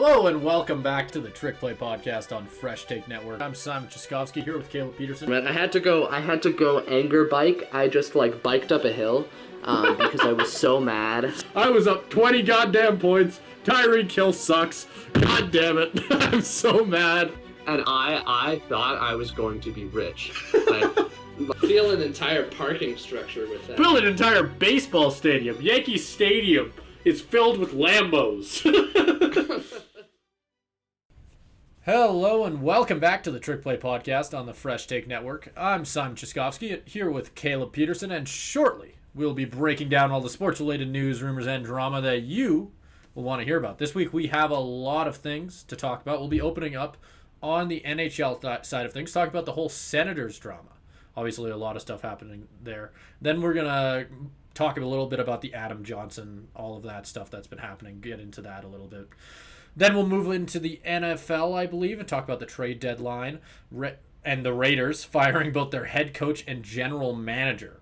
Hello and welcome back to the Trick Play Podcast on Fresh Take Network. I'm Simon Chaskovsky here with Caleb Peterson. Man, I had to go anger bike. I just biked up a hill because I was so mad. I was up 20 goddamn points. Tyreek Hill sucks. God damn it. I'm so mad. And I thought I was going to be rich. Fill an entire parking structure with that. Build an entire baseball stadium. Yankee Stadium is filled with Lambos. Hello and welcome back to the Trick Play Podcast on the Fresh Take Network. I'm Simon Chaskovsky here with Caleb Peterson, and shortly we'll be breaking down all the sports-related news, rumors, and drama that you will want to hear about. This week we have a lot of things to talk about. We'll be opening up on the NHL side of things, talk about the whole Senators drama. Obviously a lot of stuff happening there. Then we're going to talk a little bit about the Adam Johnson, all of that stuff that's been happening, get into that a little bit. Then we'll move into the NFL, I believe, and talk about the trade deadline and the Raiders firing both their head coach and general manager,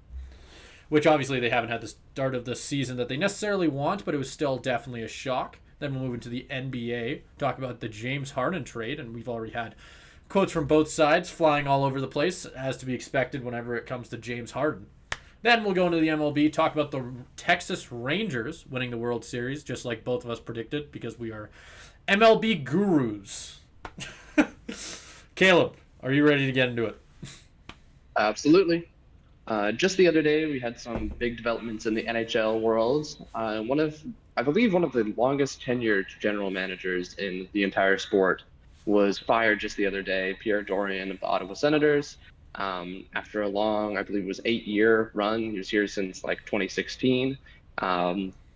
which obviously they haven't had the start of the season that they necessarily want, but it was still definitely a shock. Then we'll move into the NBA, talk about the James Harden trade, and we've already had quotes from both sides flying all over the place, as to be expected whenever it comes to James Harden. Then we'll go into the MLB, talk about the Texas Rangers winning the World Series, just like both of us predicted, because we are MLB gurus. Caleb, are you ready to get into it? Absolutely. Just the other day, we had some big developments in the NHL world. I believe one of the longest tenured general managers in the entire sport was fired just the other day, Pierre Dorion of the Ottawa Senators. After a long, I believe it was 8-year run. He was here since 2016.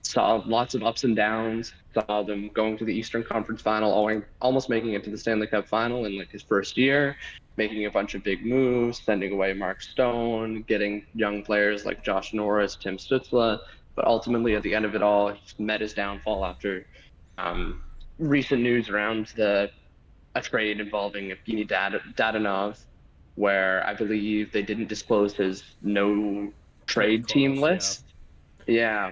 Saw lots of ups and downs. Saw them going to the Eastern Conference Final, almost making it to the Stanley Cup Final in his first year, making a bunch of big moves, sending away Mark Stone, getting young players like Josh Norris, Tim Stützle. But ultimately, at the end of it all, he met his downfall after recent news around a trade involving Evgeny Dadonov, where I believe they didn't disclose his no trade team list. Yeah.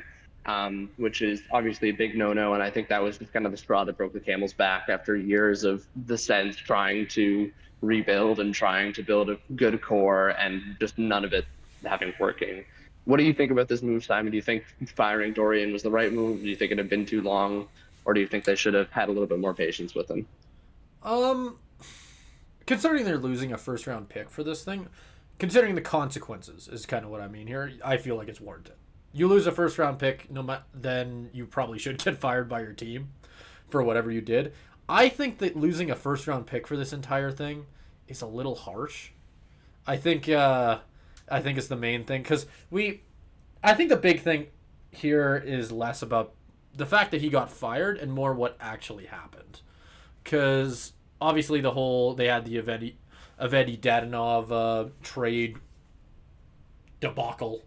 Which is obviously a big no-no, and I think that was just kind of the straw that broke the camel's back after years of the Sens trying to rebuild and trying to build a good core and just none of it having working. What do you think about this move, Simon? Do you think firing Dorian was the right move? Do you think it had been too long, or do you think they should have had a little bit more patience with him? Considering they're losing a first-round pick for this thing, considering the consequences is kind of what I mean here, I feel like it's warranted. You lose a first-round pick, then you probably should get fired by your team for whatever you did. I think that losing a first-round pick for this entire thing is a little harsh. I think it's the main thing, because I think the big thing here is less about the fact that he got fired and more what actually happened. Because obviously they had the Evgeny Dadonov trade debacle.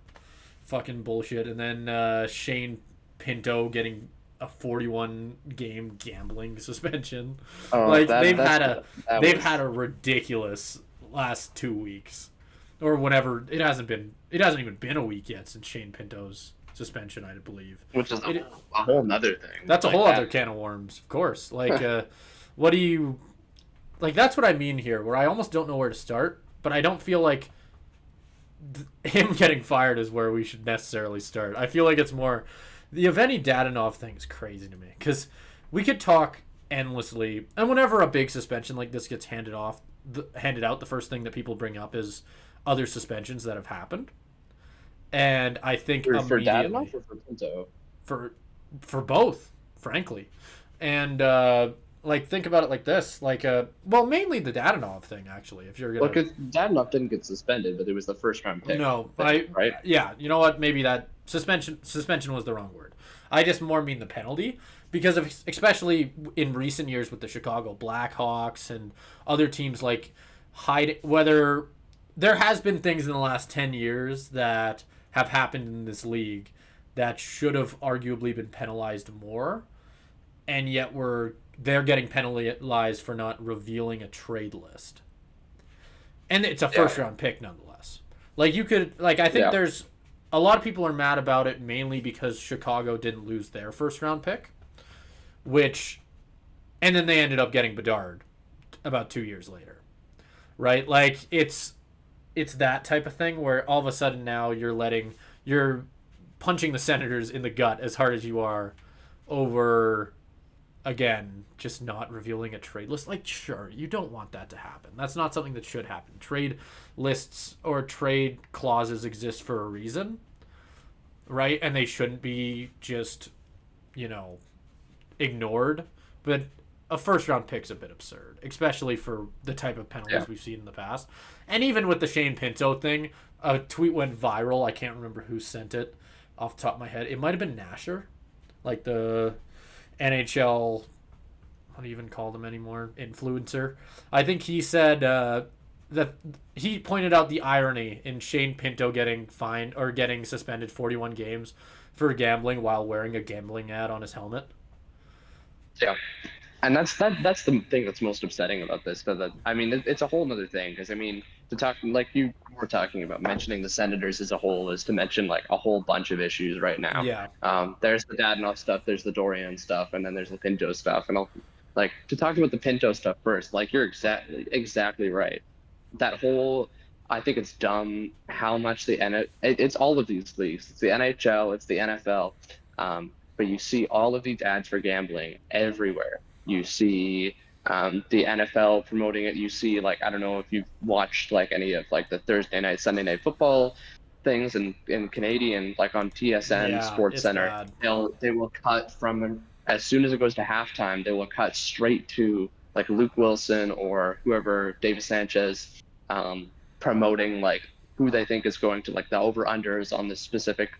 Fucking bullshit. And then Shane Pinto getting a 41-game gambling suspension. They've had a ridiculous last 2 weeks, or whenever. It hasn't even been a week yet since Shane Pinto's suspension, I believe. Which is a whole nother thing. That's a whole other can of worms, of course. What do you that's what I mean here, where I almost don't know where to start, but I don't feel like him getting fired is where we should necessarily start. I feel like it's more the Evgeny Dadonov thing is crazy to me, because we could talk endlessly, and whenever a big suspension like this gets handed out, the first thing that people bring up is other suspensions that have happened, and I think for Dadonov or for Pinto? For both, frankly, and think about it like this, mainly the Dadonov thing, actually. If you're gonna, because Dadonov didn't get suspended, but it was the first round pick. No, right? Yeah, you know what? Maybe that suspension was the wrong word. I just more mean the penalty, because especially in recent years with the Chicago Blackhawks and other teams whether there has been things in the last 10 years that have happened in this league that should have arguably been penalized more, and yet they're getting penalized for not revealing a trade list. And it's a first-round pick nonetheless. I think there's a lot of people are mad about it mainly because Chicago didn't lose their first-round pick, which and then they ended up getting Bedard about 2 years later, right? Like it's that type of thing where all of a sudden now you're punching the Senators in the gut as hard as you are over, again, just not revealing a trade list. Like, sure, you don't want that to happen. That's not something that should happen. Trade lists or trade clauses exist for a reason, right? And they shouldn't be just, ignored. But a first-round pick's a bit absurd, especially for the type of penalties we've seen in the past. And even with the Shane Pinto thing, a tweet went viral. I can't remember who sent it off the top of my head. It might have been Nasher, like the NHL, what do you even call them anymore, influencer. I think he said that he pointed out the irony in Shane Pinto getting fined or getting suspended 41 games for gambling while wearing a gambling ad on his helmet. Yeah. And that's the thing that's most upsetting about this. But it's a whole other thing because to talk like you were talking about, mentioning the Senators as a whole is to mention like a whole bunch of issues right now. Yeah. There's the Dadonov stuff, there's the Dorian stuff, and then there's the Pinto stuff. And to talk about the Pinto stuff first, like you're exactly right. That whole, I think it's dumb how much it's all of these leagues. It's the NHL, it's the NFL, but you see all of these ads for gambling everywhere. You see the NFL promoting it. You see, I don't know if you've watched any of the Thursday night, Sunday night football things in Canadian, on TSN Sports Center. Bad. They will cut from as soon as it goes to halftime. They will cut straight to Luke Wilson or whoever, David Sanchez, promoting who they think is going to the over-unders on this specific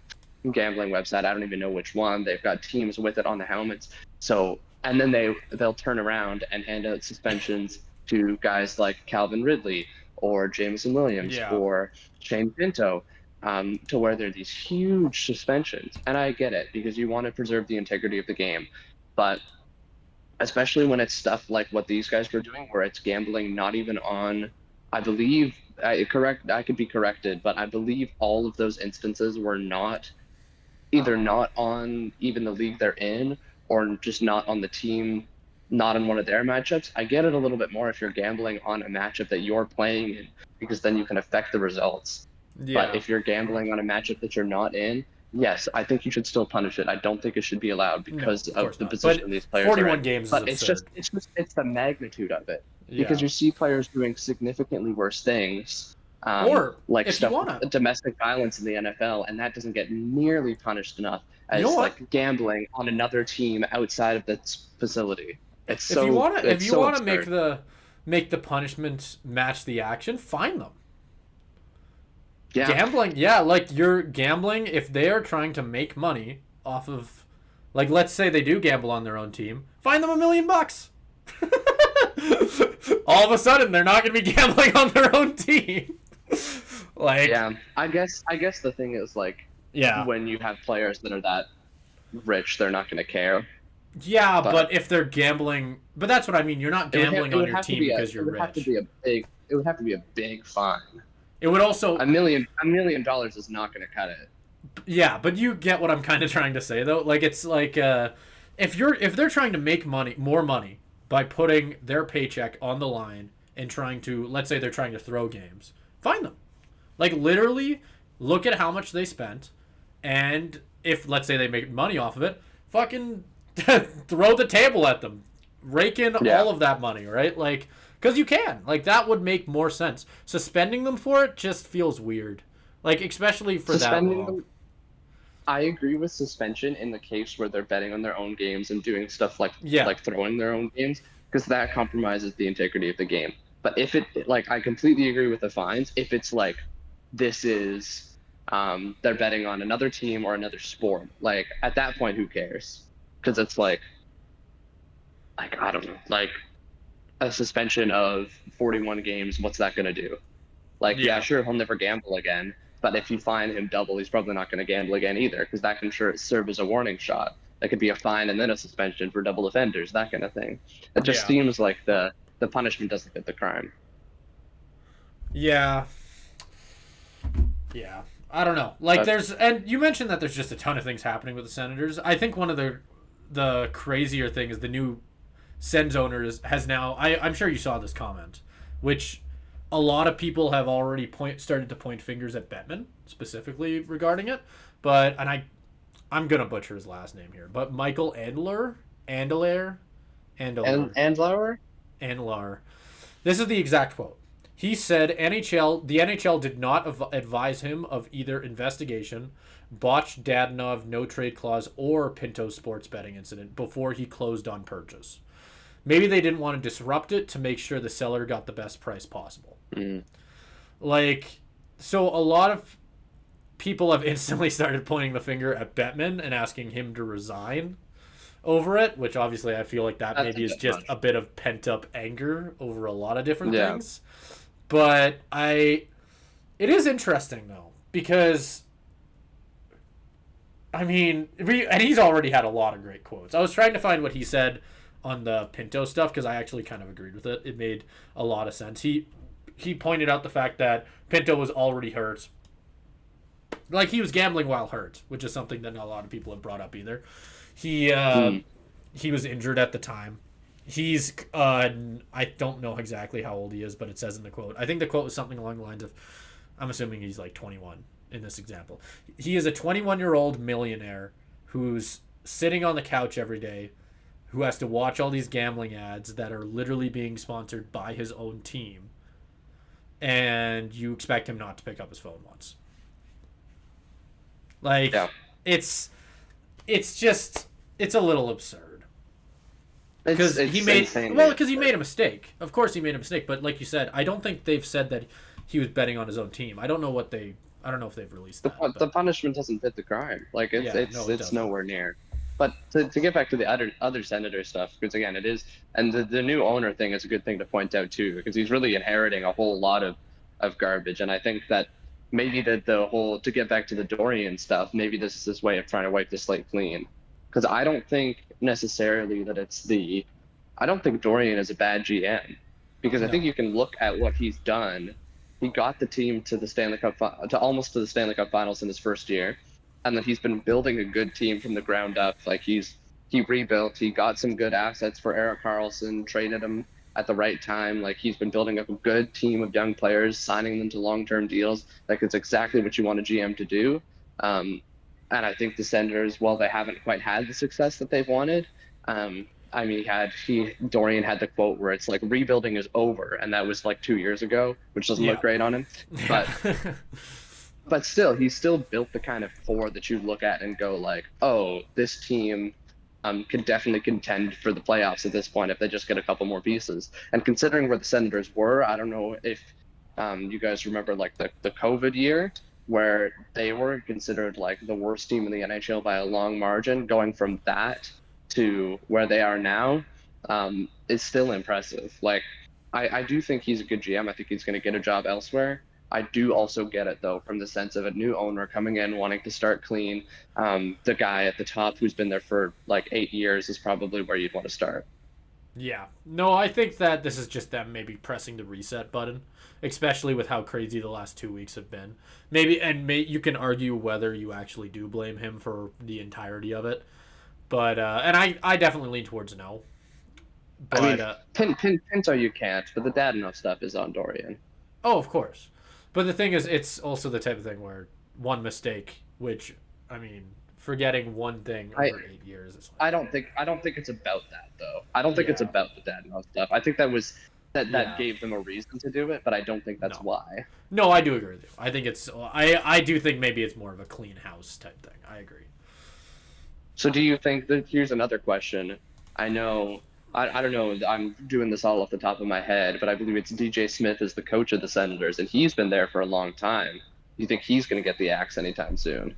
gambling website. I don't even know which one. They've got teams with it on the helmets. So. And then they'll turn around and hand out suspensions to guys like Calvin Ridley or Jameson Williams or Shane Pinto, to where they're these huge suspensions. And I get it because you want to preserve the integrity of the game, but especially when it's stuff like what these guys were doing, where it's gambling not even on, I believe, I could be corrected, but I believe all of those instances were either not on even the league they're in, or just not on the team, not in one of their matchups. I get it a little bit more if you're gambling on a matchup that you're playing in, because then you can affect the results. Yeah. But if you're gambling on a matchup that you're not in, yes, I think you should still punish it. I don't think it should be allowed because of the position these players 41 are in. games but is it's the magnitude of it. Yeah. Because you see players doing significantly worse things. Or if stuff, you wanna, domestic violence in the NFL, and that doesn't get nearly punished enough as gambling on another team outside of this facility. If you want to make the punishment match the action, fine them. Yeah. Gambling, you're gambling if they are trying to make money off of, let's say they do gamble on their own team, fine them $1 million. All of a sudden, they're not going to be gambling on their own team. I guess the thing is when you have players that are that rich, they're not going to care. Yeah, but if they're gambling, but that's what I mean. You're not gambling on your team because you're rich. It would have to be a big fine. It would also $1 million is not going to cut it. Yeah, but you get what I'm kind of trying to say though. It's if they're trying to make more money by putting their paycheck on the line and trying to, let's say they're trying to throw games, fine them. Literally look at how much they spent, and if, let's say, they make money off of it, fucking throw the table at them. Rake in all of that money, right? Because you can. That would make more sense. Suspending them for it just feels weird. Especially for that long. I agree with suspension in the case where they're betting on their own games and doing stuff like throwing their own games, because that compromises the integrity of the game. But if it, I completely agree with the fines. If it's this is, they're betting on another team or another sport, at that point, who cares? Because it's I don't know, a suspension of 41 games, what's that going to do? Sure, he'll never gamble again. But if you fine him double, he's probably not going to gamble again either, because that can serve as a warning shot. That could be a fine and then a suspension for double offenders, that kind of thing. It just seems like the punishment doesn't fit the crime. Yeah. Yeah. I don't know. And you mentioned that there's just a ton of things happening with the Senators. I think one of the crazier things is the new Sens owner has now. I'm sure you saw this comment, which a lot of people have already started to point fingers at Bettman specifically regarding it. But I'm gonna butcher his last name here, but Michael Andlar. This is the exact quote. He said the NHL did not advise him of either investigation, botched Dadonov no trade clause, or Pinto sports betting incident before he closed on purchase. Maybe they didn't want to disrupt it to make sure the seller got the best price possible. So a lot of people have instantly started pointing the finger at Bettman and asking him to resign over it, which obviously I feel like that maybe is just a bit of pent-up anger over a lot of different things. But it is interesting, though, because, I mean, and he's already had a lot of great quotes. I was trying to find what he said on the Pinto stuff, because I actually kind of agreed with it. It made a lot of sense. He pointed out the fact that Pinto was already hurt. Like, he was gambling while hurt, which is something that not a lot of people have brought up either. He was injured at the time. He's I don't know exactly how old he is, but it says in the quote. I think the quote was something along the lines of, I'm assuming he's like 21 in this example. He is a 21-year-old millionaire who's sitting on the couch every day, who has to watch all these gambling ads that are literally being sponsored by his own team, and you expect him not to pick up his phone once. Like, it's a little absurd. Because he made a mistake. Of course he made a mistake, but like you said, I don't think they've said that he was betting on his own team. I don't know if they've released that. The punishment doesn't fit the crime. Like, it's nowhere near. But to get back to the other Senator stuff, because again, it is, and the new owner thing is a good thing to point out too, because he's really inheriting a whole lot of garbage, and I think that maybe to get back to the Dorian stuff, maybe this is his way of trying to wipe the slate clean. Because I don't think necessarily that I don't think Dorian is a bad GM, because I think you can look at what he's done. He got the team to the Stanley Cup almost to the Stanley Cup Finals in his first year, and then he's been building a good team from the ground up. Like, he rebuilt, he got some good assets for Erik Karlsson, traded him at the right time. Like, he's been building up a good team of young players, signing them to long-term deals. Like, it's exactly what you want a GM to do. And I think the Senators, while they haven't quite had the success that they've wanted, I mean, Dorian had the quote where it's like, rebuilding is over, and that was like 2 years ago, which doesn't look great on him. But still, he still built the kind of core that you look at and go like, oh, this team can definitely contend for the playoffs at this point if they just get a couple more pieces. And considering where the Senators were, I don't know if you guys remember like the COVID year, where they were considered like the worst team in the NHL by a long margin. Going from that to where they are now is still impressive. Like, I do think he's a good GM. I think he's going to get a job elsewhere. I do also get it, though, from the sense of a new owner coming in, wanting to start clean. The guy at the top who's been there for like 8 years is probably where you'd want to start. Yeah. No, I think that this is just them maybe pressing the reset button, especially with how crazy the last 2 weeks have been. You can argue whether you actually do blame him for the entirety of it. But, and I definitely lean towards no. But, I mean, Pinto you can't, but the Dadonov stuff is on Dorian. Oh, of course. But the thing is, it's also the type of thing where one mistake, which, I mean, forgetting one thing over 8 years. Is like, I don't think it's about that, though. I don't think it's about the Dadonov stuff. I think that gave them a reason to do it, but I don't think that's why. No, I do agree with you. I think I do think maybe it's more of a clean house type thing. I agree. So do you think that, here's another question. I know, I don't know, I'm doing this all off the top of my head, but I believe it's DJ Smith is the coach of the Senators, and he's been there for a long time. Do you think he's going to get the axe anytime soon?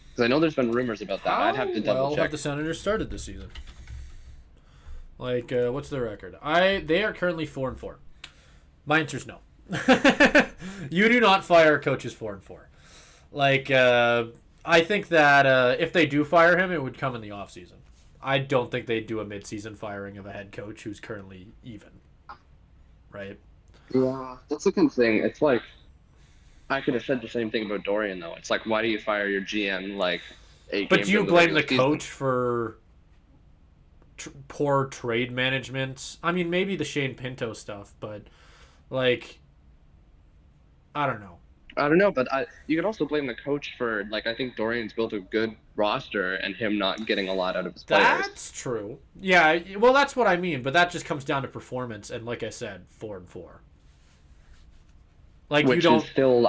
Because I know there's been rumors about that. I'd have to double check. Have the Senators started this season? Like, what's their record? They are currently 4-4. My answer's no. You do not fire coaches 4-4. Like, I think that if they do fire him, it would come in the offseason. I don't think they'd do a mid-season firing of a head coach who's currently even. Right? Yeah, that's the good thing. It's like, I could have said the same thing about Dorian, though. It's like, why do you fire your GM like 8 games? But do you blame the coach for poor trade management. I mean, maybe the Shane Pinto stuff, but like, I don't know. I don't know, but you could also blame the coach for, like, I think Dorian's built a good roster and him not getting a lot out of his players. That's true. Yeah, well, that's what I mean, but that just comes down to performance, and like I said, 4-4. Like, Which you don't. is still,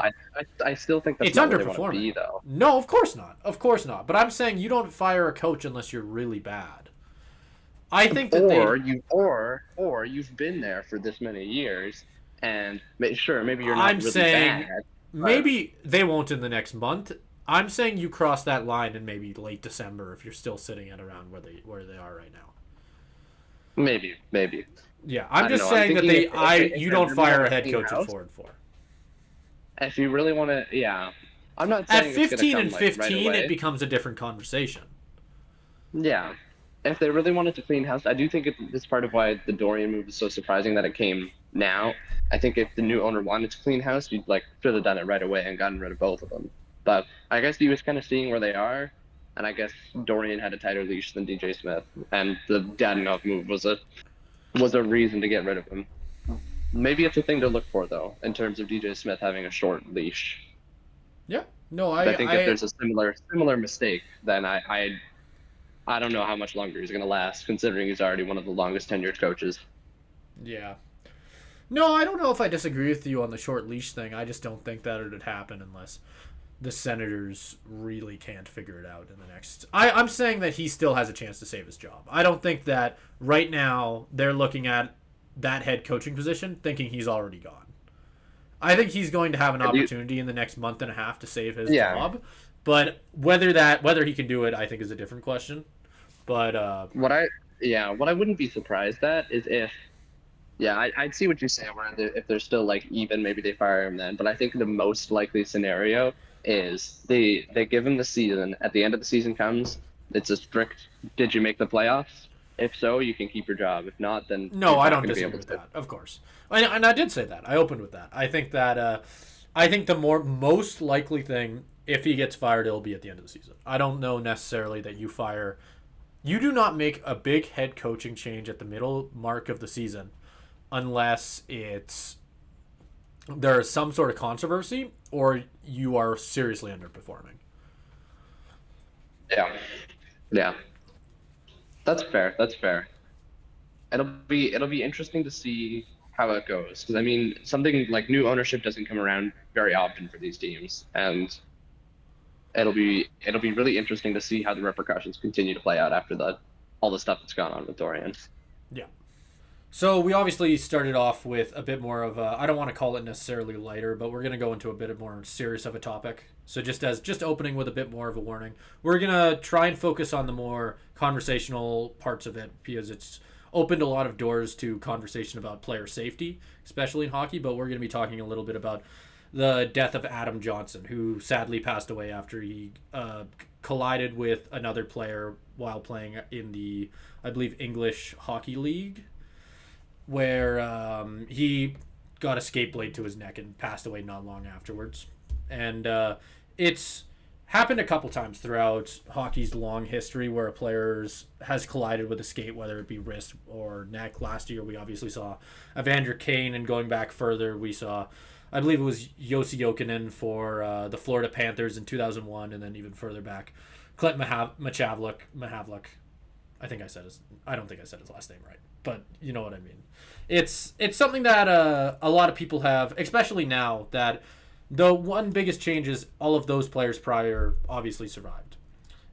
I still think that's It's not where they want to underperforming. be, though. No, of course not. Of course not. But I'm saying you don't fire a coach unless you're really bad. I think that or you've been there for this many years, and sure, maybe you're not I'm really saying bad. maybe they won't in the next month. I'm saying you cross that line in maybe late December if you're still sitting at around where they are right now. Maybe. Yeah, I I'm don't just know. I'm saying that thinking if you they don't really fire want a head to coach clean at house, 4-4. If you really want to, yeah. I'm not At saying it's 15 gonna and come, 15, right it away. becomes a different conversation. Yeah. If they really wanted to clean house, I do think it's part of why the Dorian move is so surprising that it came now. I think if the new owner wanted to clean house, you'd should have done it right away and gotten rid of both of them. But I guess he was kind of seeing where they are, and I guess Dorian had a tighter leash than DJ Smith, and the Dadonov move was a reason to get rid of him. Maybe it's a thing to look for though, in terms of DJ Smith having a short leash. Yeah. No, I think if there's a similar mistake, then I don't know how much longer he's going to last, considering he's already one of the longest tenured coaches. Yeah. No, I don't know if I disagree with you on the short leash thing. I just don't think that it would happen unless the Senators really can't figure it out in the next. I'm saying that he still has a chance to save his job. I don't think that right now they're looking at that head coaching position thinking he's already gone. I think he's going to have an opportunity in the next month and a half to save his job. But whether he can do it, I think is a different question. But what I wouldn't be surprised at is if I'd see what you say where if they're still even, maybe they fire him then. But I think the most likely scenario is they give him the season. At the end of the season comes, it's a strict, did you make the playoffs? If so, you can keep your job. If not, then no, I don't disagree with that. Of course, and I did say that. I opened with that. I think that I think the most likely thing, if he gets fired, it'll be at the end of the season. I don't know necessarily that you fire. You do not make a big head coaching change at the middle mark of the season unless there is some sort of controversy or you are seriously underperforming. Yeah. That's fair. It'll be interesting to see how it goes, because I mean, something like new ownership doesn't come around very often for these teams, and it'll be really interesting to see how the repercussions continue to play out after all the stuff that's gone on with Dorian. Yeah. So we obviously started off with a bit more of I don't want to call it necessarily lighter, but we're going to go into a bit more serious of a topic. So just opening with a bit more of a warning, we're going to try and focus on the more conversational parts of it because it's opened a lot of doors to conversation about player safety, especially in hockey, but we're going to be talking a little bit about the death of Adam Johnson, who sadly passed away after he collided with another player while playing in the, I believe, English Hockey League, where he got a skate blade to his neck and passed away not long afterwards. And it's happened a couple times throughout hockey's long history where a player has collided with a skate, whether it be wrist or neck. Last year, we obviously saw Evander Kane, and going back further, we saw, I believe it was Jussi Jokinen for the Florida Panthers in 2001, and then even further back, Clint Mahavlik. I don't think I said his last name right, but you know what I mean. It's something that a lot of people have, especially now that the one biggest change is all of those players prior obviously survived.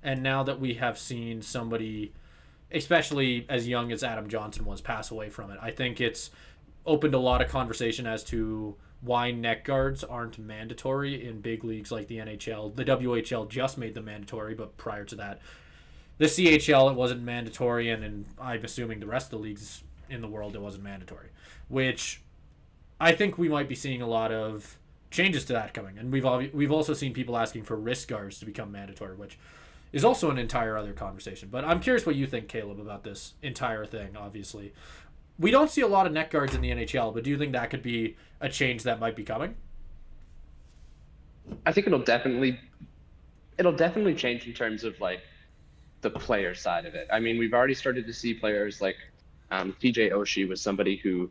And now that we have seen somebody, especially as young as Adam Johnson was, pass away from it, I think it's opened a lot of conversation as to why neck guards aren't mandatory in big leagues like the NHL. The WHL just made them mandatory, but prior to that, the CHL, it wasn't mandatory, and I'm assuming the rest of the leagues in the world, it wasn't mandatory, which I think we might be seeing a lot of changes to that coming. And we've also seen people asking for wrist guards to become mandatory, which is also an entire other conversation. But I'm curious what you think, Caleb, about this entire thing. Obviously, we don't see a lot of neck guards in the NHL, but do you think that could be a change that might be coming? I think it'll definitely change in terms of the player side of it. I mean, we've already started to see players like TJ Oshie was somebody who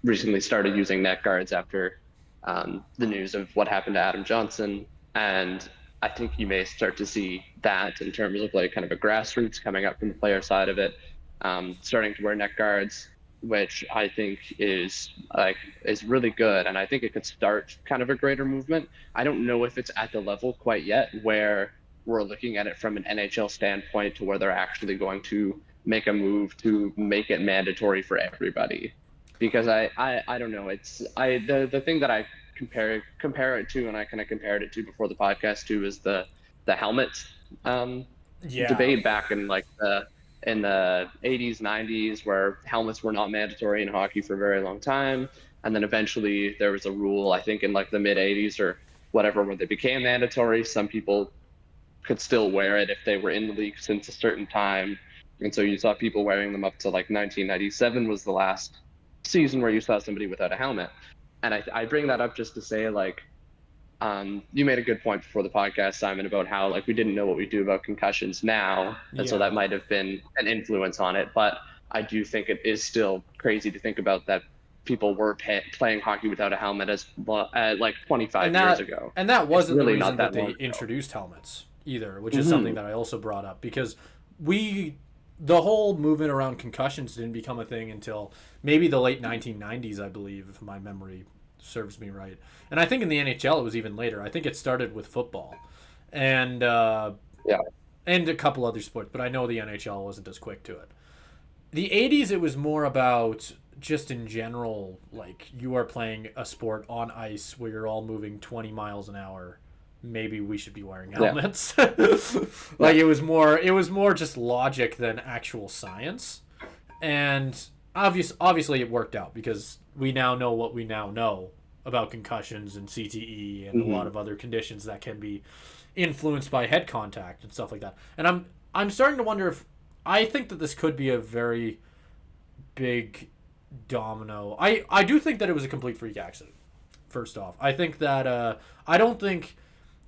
recently started using net guards after the news of what happened to Adam Johnson. And I think you may start to see that in terms of like kind of a grassroots coming up from the player side of it, starting to wear net guards, which I think is really good. And I think it could start kind of a greater movement. I don't know if it's at the level quite yet where we're looking at it from an NHL standpoint to where they're actually going to make a move to make it mandatory for everybody. Because I don't know. The thing that I compare it to, and I kind of compared it to before the podcast too, is the helmets debate back in like in the 80s, 90s, where helmets were not mandatory in hockey for a very long time. And then eventually there was a rule, I think in like the mid 80s or whatever, where they became mandatory. Some people could still wear it if they were in the league since a certain time. And so you saw people wearing them up to like 1997 was the last season where you saw somebody without a helmet. And I bring that up just to say, like, you made a good point before the podcast, Simon, about how like we didn't know what we do about concussions now, and so that might have been an influence on it. But I do think it is still crazy to think about that people were playing hockey without a helmet as like 25 years ago. And that wasn't really the reason not that they long ago. introduced helmets either, which is something that I also brought up, because the whole movement around concussions didn't become a thing until maybe the late 1990s, I believe, if my memory serves me right. And I think in the NHL it was even later. I think it started with football and and a couple other sports, but I know the NHL wasn't as quick to it. The 80s, it was more about just in general, like you are playing a sport on ice where you're all moving 20 miles an hour. Maybe we should be wearing helmets. Like it was more just logic than actual science. And obviously it worked out because we now know what we now know about concussions and CTE and a lot of other conditions that can be influenced by head contact and stuff like that. And I'm starting to wonder if I think that this could be a very big domino. I do think that it was a complete freak accident. First off, I think that I don't think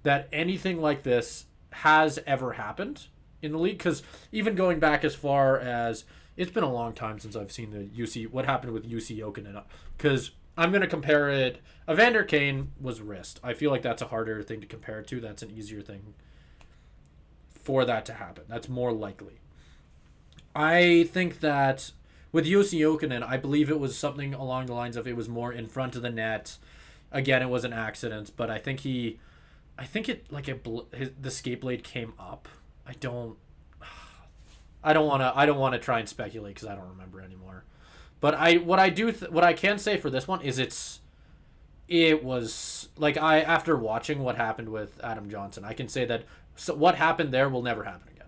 that anything like this has ever happened in the league, because even going back as far as it's been a long time since I've seen what happened with UC Jokinen, because I'm going to compare it. Evander Kane was wrist. I feel like that's a harder thing to compare it to. That's an easier thing for that to happen. That's more likely. I think that with UC Jokinen, I believe it was something along the lines of it was more in front of the net. Again, it was an accident, but I think the skate blade came up. I don't want to try and speculate because I don't remember anymore. But what I can say for this one is it was like after watching what happened with Adam Johnson, I can say that what happened there will never happen again.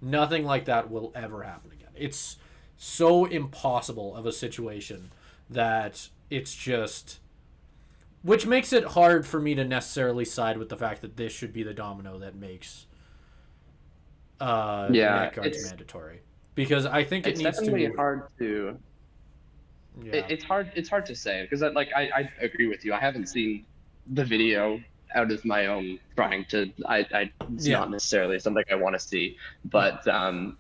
Nothing like that will ever happen again. It's so impossible of a situation that it's just, which makes it hard for me to necessarily side with the fact that this should be the domino that makes net guards mandatory, because I think it needs to be hard to. Yeah. It's hard to say because I agree with you. I haven't seen the video out of my own trying to. It's not necessarily something I want to see, but that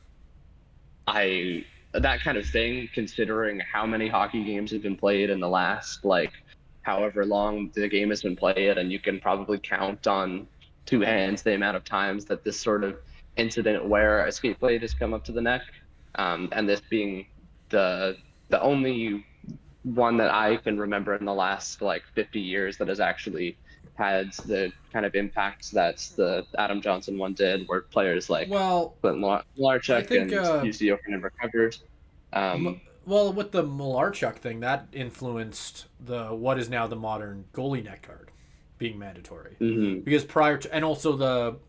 kind of thing, considering how many hockey games have been played in the last however long the game has been played, and you can probably count on two hands the amount of times that this sort of incident where a skate blade has come up to the neck, and this being the only one that I can remember in the last 50 years that has actually had the kind of impacts that the Adam Johnson one did, where players like Malarchuk and UC Jokinen recovered. Well, with the Malarchuk thing, that influenced what is now the modern goalie net guard being mandatory. Mm-hmm. Because prior to, and also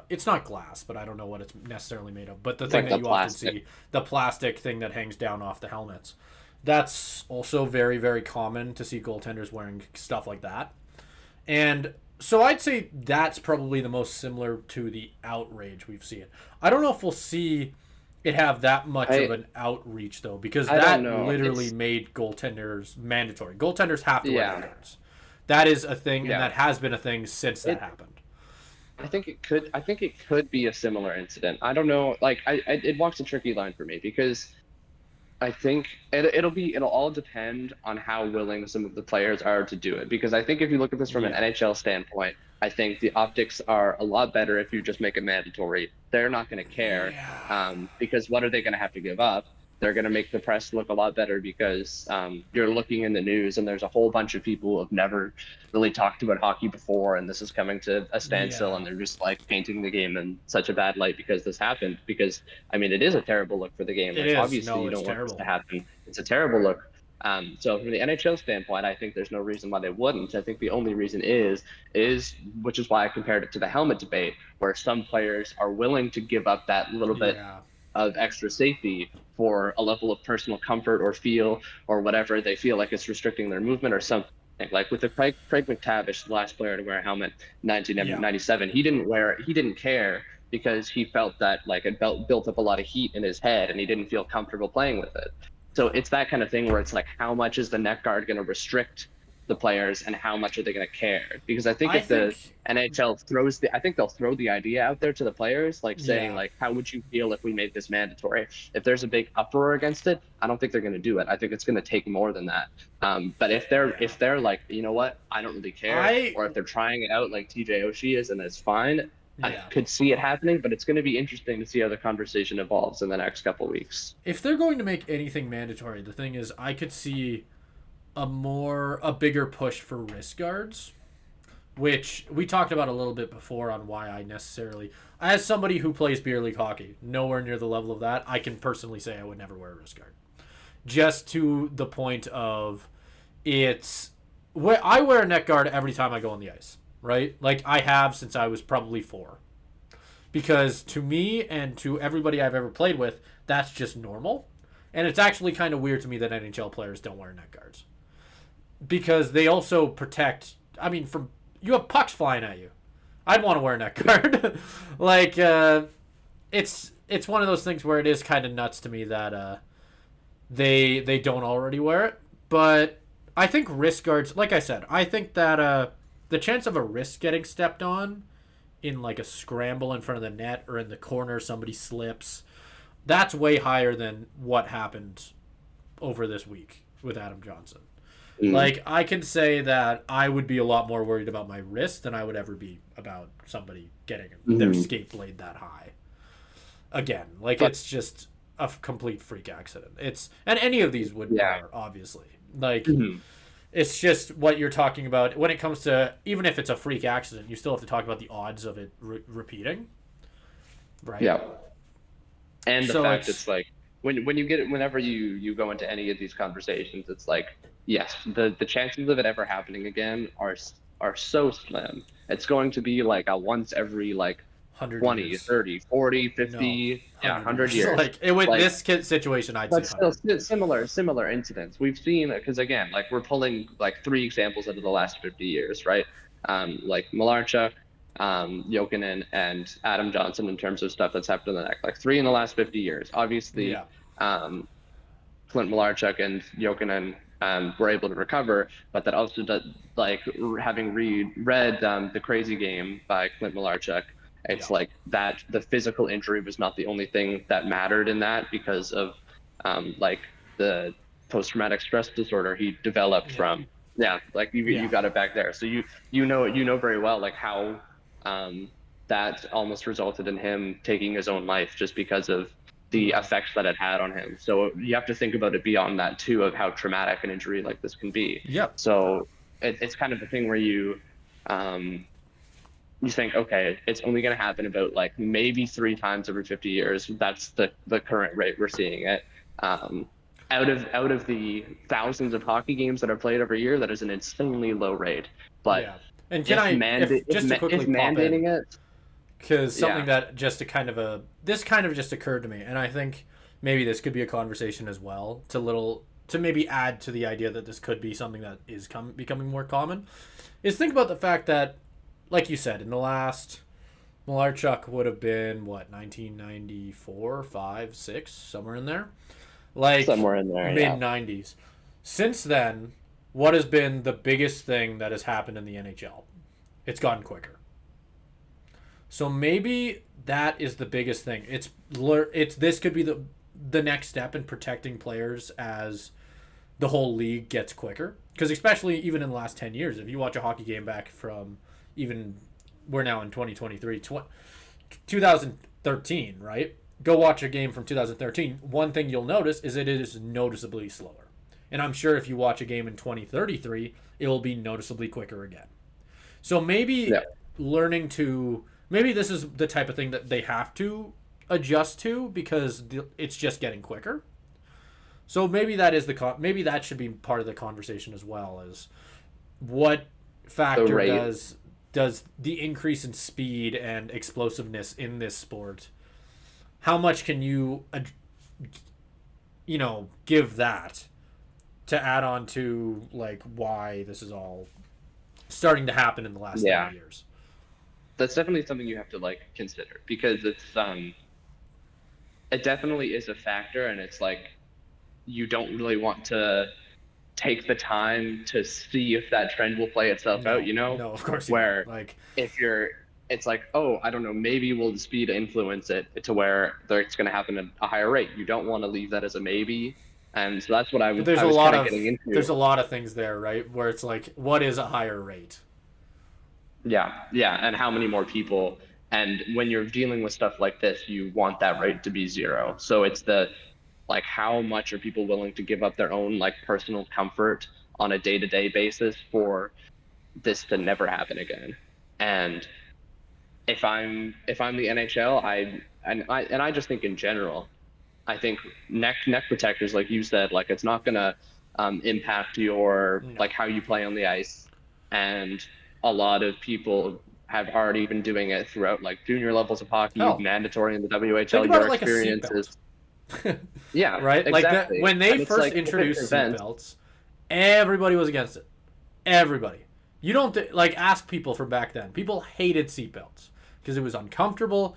it's not glass, but I don't know what it's necessarily made of. But the thing that you often see, the plastic thing that hangs down off the helmets, that's also very, very common to see goaltenders wearing stuff like that. And so I'd say that's probably the most similar to the outrage we've seen. I don't know if we'll see it have that much of an outreach, though, because that literally made goaltenders mandatory. Goaltenders have to wear net guards. That is a thing, and that has been a thing since that happened. I think it could. I think it could be a similar incident. I don't know. Like, it walks a tricky line for me because I think it'll all depend on how willing some of the players are to do it. Because I think if you look at this from an Yeah. NHL standpoint, I think the optics are a lot better if you just make it mandatory. They're not going to care, Yeah. because what are they going to have to give up? They're going to make the press look a lot better because you're looking in the news and there's a whole bunch of people who have never really talked about hockey before, and this is coming to a standstill, Yeah. and they're just like painting the game in such a bad light because this happened. Because I mean, it is a terrible look for the game. It Like, is. obviously, No, you it's don't want this to terrible. happen. It's a terrible look. So from the NHL standpoint, I think there's no reason why they wouldn't. I think the only reason is which is why I compared it to the helmet debate, where some players are willing to give up that little bit Yeah. of extra safety for a level of personal comfort or feel or whatever they feel like it's restricting their movement or something. Like with the Craig McTavish, the last player to wear a helmet, Yeah. 1997, he didn't care because he felt that like it built up a lot of heat in his head and he didn't feel comfortable playing with it. So it's that kind of thing where it's like, how much is the net guard going to restrict the players and how much are they going to care? Because I think I if the think. NHL I think they'll throw the idea out there to the players, like saying Yeah. like, how would you feel if we made this mandatory? If there's a big uproar against it, I don't think they're going to do it. I think it's going to take more than that. But Yeah. if they're like, you know what, I don't really care, I. or if they're trying it out like TJ Oshie is and it's fine, I Yeah. could see it happening. But it's going to be interesting to see how the conversation evolves in the next couple of weeks. If they're going to make anything mandatory, the thing is, I could see a bigger push for wrist guards, which we talked about a little bit before on why I necessarily, as somebody who plays beer league hockey, nowhere near the level of that, I can personally say I would never wear a wrist guard. Just to the point of it's where I wear a neck guard every time I go on the ice, right? Like I have since I was probably 4. Because to me and to everybody I've ever played with, that's just normal. And it's actually kind of weird to me that NHL players don't wear neck guards. Because they also protect, I mean, from you have pucks flying at you. I'd want to wear a neck guard. Like it's one of those things where it is kind of nuts to me that they don't already wear it. But I think wrist guards, like I said, I think that the chance of a wrist getting stepped on in like a scramble in front of the net or in the corner somebody slips, that's way higher than what happened over this week with Adam Johnson. Like I can say that I would be a lot more worried about my wrist than I would ever be about somebody getting their skate blade that high. Again, like But it's just a complete freak accident. It's and any of these would yeah. are obviously. Like Mhm. it's just what you're talking about when it comes to even if it's a freak accident, you still have to talk about the odds of it repeating, right? Yeah. And the So fact it's like when you get whenever you go into any of these conversations, it's like, yes, the chances of it ever happening again are so slim. It's going to be like a once every like 100 20, years. 30, 40, No, 50, yeah, 100 years. Like with Like, this situation, I'd but say still 100. similar incidents we've seen, because again, like we're pulling like 3 examples out of the last 50 years, right? Like Malarchuk, Jokinen, and Adam Johnson in terms of stuff that's happened in the neck, like 3 in the last 50 years. Obviously, Yeah, Clint Malarchuk and Jokinen were able to recover, but that also does, like having read The Crazy Game by Clint Malarchuk, it's yeah, like that the physical injury was not the only thing that mattered in that, because of like the post-traumatic stress disorder he developed yeah, from, yeah, like you yeah, got it back there. So you know very well like how that almost resulted in him taking his own life just because of the yeah, effects that it had on him. So you have to think about it beyond that too, of how traumatic an injury like this can be. yep, So it's kind of a thing where um, you think, okay, it's only going to happen about like maybe 3 times every 50 years. That's the current rate we're seeing it. Out of the thousands of hockey games that are played every year, that is an insanely low rate. But yeah. And can if just to quickly if pop in, mandating it, because something yeah. that just a kind of a this kind of just occurred to me, and I think maybe this could be a conversation as well to maybe add to the idea that this could be something that is becoming more common. Is think about the fact that, like you said, in the last Malarchuk would have been what 1994, 5, 6, somewhere in there, like Somewhere in there, mid yeah. 90s. Since then, what has been the biggest thing that has happened in the NHL? It's gotten quicker. So maybe that is the biggest thing. It's this could be the next step in protecting players as the whole league gets quicker. Because especially even in the last 10 years, if you watch a hockey game back from even, we're now in 2023, 2013, right? Go watch a game from 2013. One thing you'll notice is it is noticeably slower. And I'm sure if you watch a game in 2033, it will be noticeably quicker again. So maybe maybe this is the type of thing that they have to adjust to because it's just getting quicker. So maybe that is maybe that should be part of the conversation as well, as what factor does the increase in speed and explosiveness in this sport, how much can you give that to add on to like why this is all starting to happen in the last 30 years. That's definitely something you have to like consider, because it definitely is a factor, and it's like you don't really want to take the time to see if that trend will play itself out, No, of course. Where like it's like, oh, I don't know, maybe will the speed influence it to where it's going to happen at a higher rate. You don't want to leave that as a maybe, and so that's what I was kind of getting into. There's a lot of things there, right? Where it's like, what is a higher rate? Yeah, and how many more people? And when you're dealing with stuff like this, you want that rate to be zero. So it's like, how much are people willing to give up their own like personal comfort on a day-to-day basis for this to never happen again? And if I'm the NHL, I just think in general, I think neck protectors, like you said, like it's not gonna impact your like how you play on the ice, and a lot of people have already been doing it throughout like junior levels of hockey, mandatory in the WHL. Your experiences, yeah, right. Exactly. Like that when they first introduced seatbelts, everybody was against it. Everybody. You don't ask people from back then. People hated seatbelts because it was uncomfortable.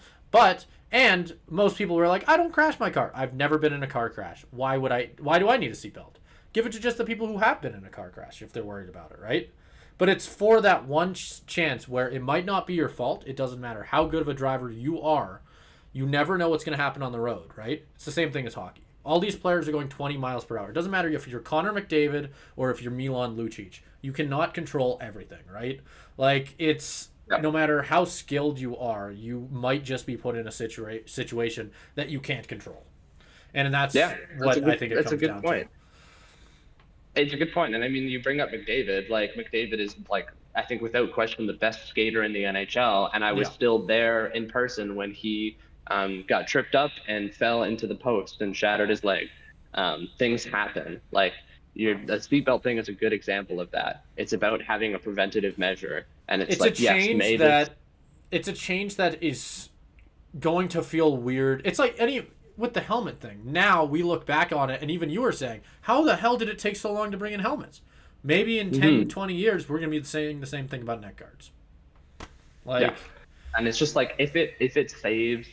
And most people were like, I don't crash my car. I've never been in a car crash. Why do I need a seatbelt? Give it to just the people who have been in a car crash if they're worried about it, right? But it's for that one chance where it might not be your fault. It doesn't matter how good of a driver you are. You never know what's going to happen on the road, right? It's the same thing as hockey. All these players are going 20 miles per hour. It doesn't matter if you're Connor McDavid or if you're Milan Lucic. You cannot control everything, right? Like, it's no matter how skilled you are, you might just be put in a situation that you can't control. And that's what I think it comes down to. It's a good point. And I mean, you bring up McDavid. Like, McDavid is, like, I think without question the best skater in the NHL. And I was still there in person when he got tripped up and fell into the post and shattered his leg. Things happen. Like, the seatbelt thing is a good example of that. It's about having a preventative measure. And it's like, it's a change that is going to feel weird. It's like with the helmet thing. Now we look back on it, and even you were saying, how the hell did it take so long to bring in helmets? Maybe in 10, 20 years, we're going to be saying the same thing about neck guards. And it's just like, if it saves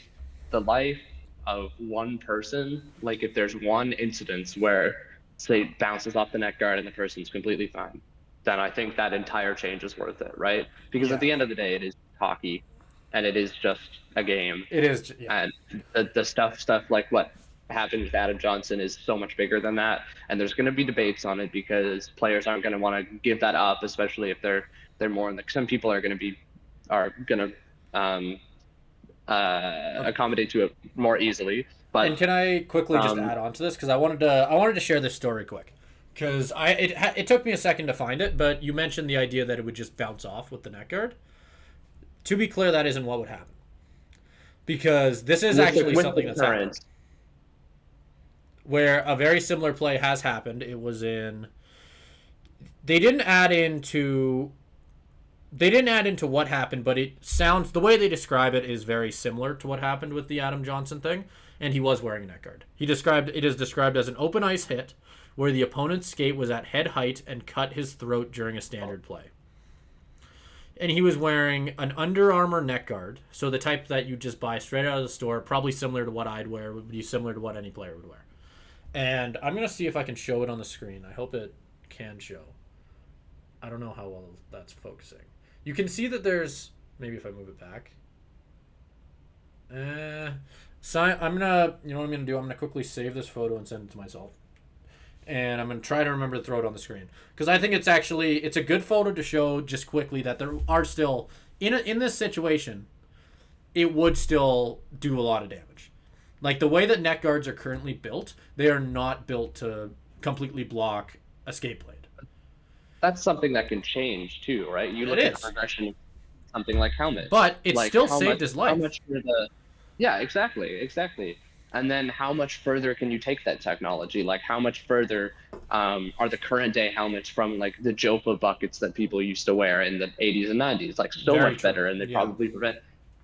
the life of one person, like if there's one incident where, say, it bounces off the neck guard and the person's completely fine, then I think that entire change is worth it, right? Because at the end of the day, it is hockey, and it is just a game. It is, and the stuff like what happened with Adam Johnson is so much bigger than that, and there's going to be debates on it because players aren't going to want to give that up, especially if they're more in the. Some people are going to accommodate to it more easily. But and can I quickly just add on to this, because I wanted to share this story quick, because it took me a second to find it, but you mentioned the idea that it would just bounce off with the neck guard. To be clear, that isn't what would happen, because this is actually something that's happened, where a very similar play has happened. It was in. They didn't add into what happened, but it sounds, the way they describe it is very similar to what happened with the Adam Johnson thing, and he was wearing a neck guard. It is described as an open ice hit where the opponent's skate was at head height and cut his throat during a standard play. And he was wearing an Under Armour neck guard, so the type that you just buy straight out of the store, probably similar to what I'd wear, would be similar to what any player would wear. And I'm going to see if I can show it on the screen. I hope it can show. I don't know how well that's focusing. You can see that there's, maybe if I move it back, So I'm gonna, you know what I'm gonna do? I'm gonna quickly save this photo and send it to myself, and I'm gonna try to remember to throw it on the screen because I think it's a good photo to show just quickly that there are still in this situation, it would still do a lot of damage. Like the way that neck guards are currently built, they are not built to completely block escape blade. That's something that can change too, right? You It look at the is, progression of something like helmets. but it Like still how saved much his how life. much for the Yeah, exactly. And then how much further can you take that technology? Like how much further are the current day helmets from like the Jopa buckets that people used to wear in the 80s and 90s? Like so Very much true. better, and they Yeah. probably prevent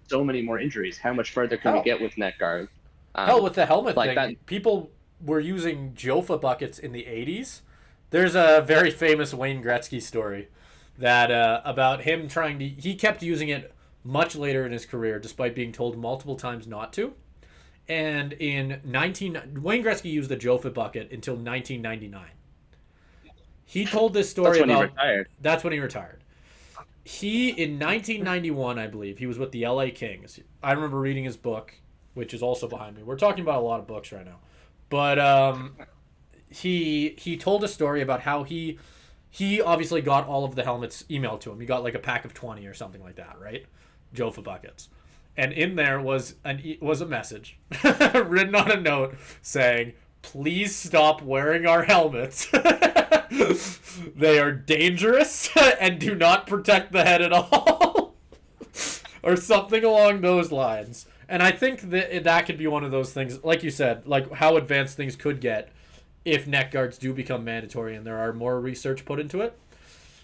so many more injuries. How much further can we Hell, get with neck guards? hell, Um, with the helmet like that. thing, people were using Jofa buckets in the '80s. There's a very famous Wayne Gretzky story that about him trying to. He kept using it much later in his career, despite being told multiple times not to. And in 19 Wayne Gretzky used the Jofa bucket until 1999. He told this That's story when he about retired. that's when he retired. He in 1991, I believe, he was with the LA Kings. I remember reading his book, which is also behind me. We're talking about a lot of books right now. But he told a story about how he obviously got all of the helmets emailed to him. He got like a pack of 20 or something like that, right? Jofa buckets. And in there was a message written on a note saying, "Please stop wearing our helmets. They are dangerous and do not protect the head at all." Or something along those lines. And I think that could be one of those things, like you said, like how advanced things could get if neck guards do become mandatory and there are more research put into it.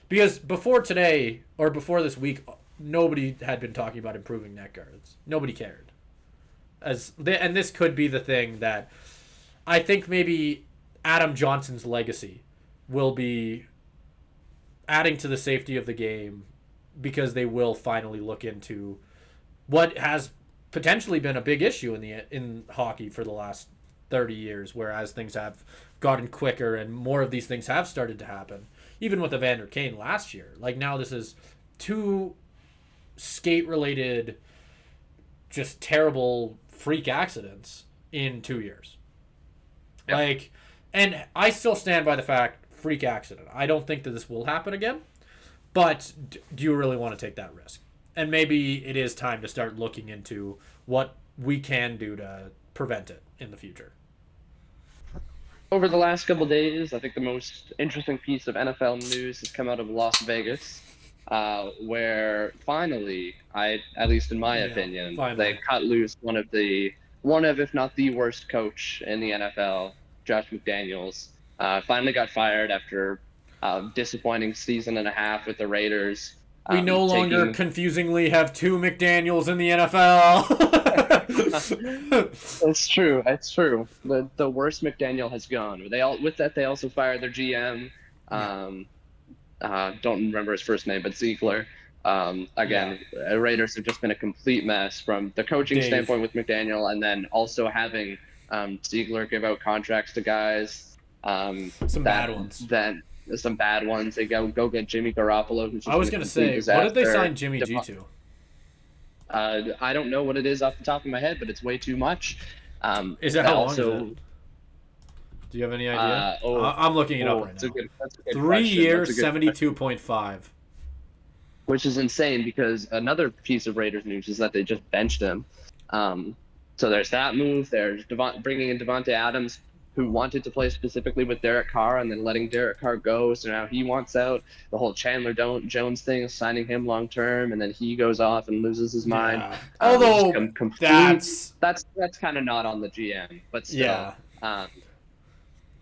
Because before today, or before this week, nobody had been talking about improving neck guards. Nobody cared. And this could be the thing that I think maybe Adam Johnson's legacy will be adding to the safety of the game because they will finally look into what has potentially been a big issue in hockey for the last 30 years, whereas things have gotten quicker and more of these things have started to happen. Even with Evander Kane last year. Like now this is two skate related just terrible freak accidents in 2 years. Yep. Like, and I still stand by the fact freak accident. I don't think that this will happen again. But do you really want to take that risk? And maybe it is time to start looking into what we can do to prevent it in the future. Over the last couple of days, I think the most interesting piece of NFL news has come out of Las Vegas, where finally, at least in my opinion, finally. they cut loose one of, if not the worst coach in the NFL, Josh McDaniels. Finally got fired after a disappointing season and a half with the Raiders. We no longer confusingly have two McDaniels in the NFL. It's true. It's true. The worst McDaniel has gone. They also fired their GM. Don't remember his first name, but Ziegler. Raiders have just been a complete mess from the coaching standpoint with McDaniel, and then also having Ziegler give out contracts to guys. Some bad ones. Some bad ones. They go get Jimmy Garoppolo, who's just I was going to say, what did they sign Jimmy G to? I don't know what it is off the top of my head, but it's way too much. Is it how long is it? Do you have any idea? I'm looking it up right now. That's a good 3 question. years, That's a good 72.5. Which is insane because another piece of Raiders news is that they just benched him. So there's that move. There's bringing in Devontae Adams, who wanted to play specifically with Derek Carr and then letting Derek Carr go. So now he wants out. The whole Chandler Jones thing, signing him long term, and then he goes off and loses his mind. Yeah. Although that's kind of not on the GM, but still. Yeah.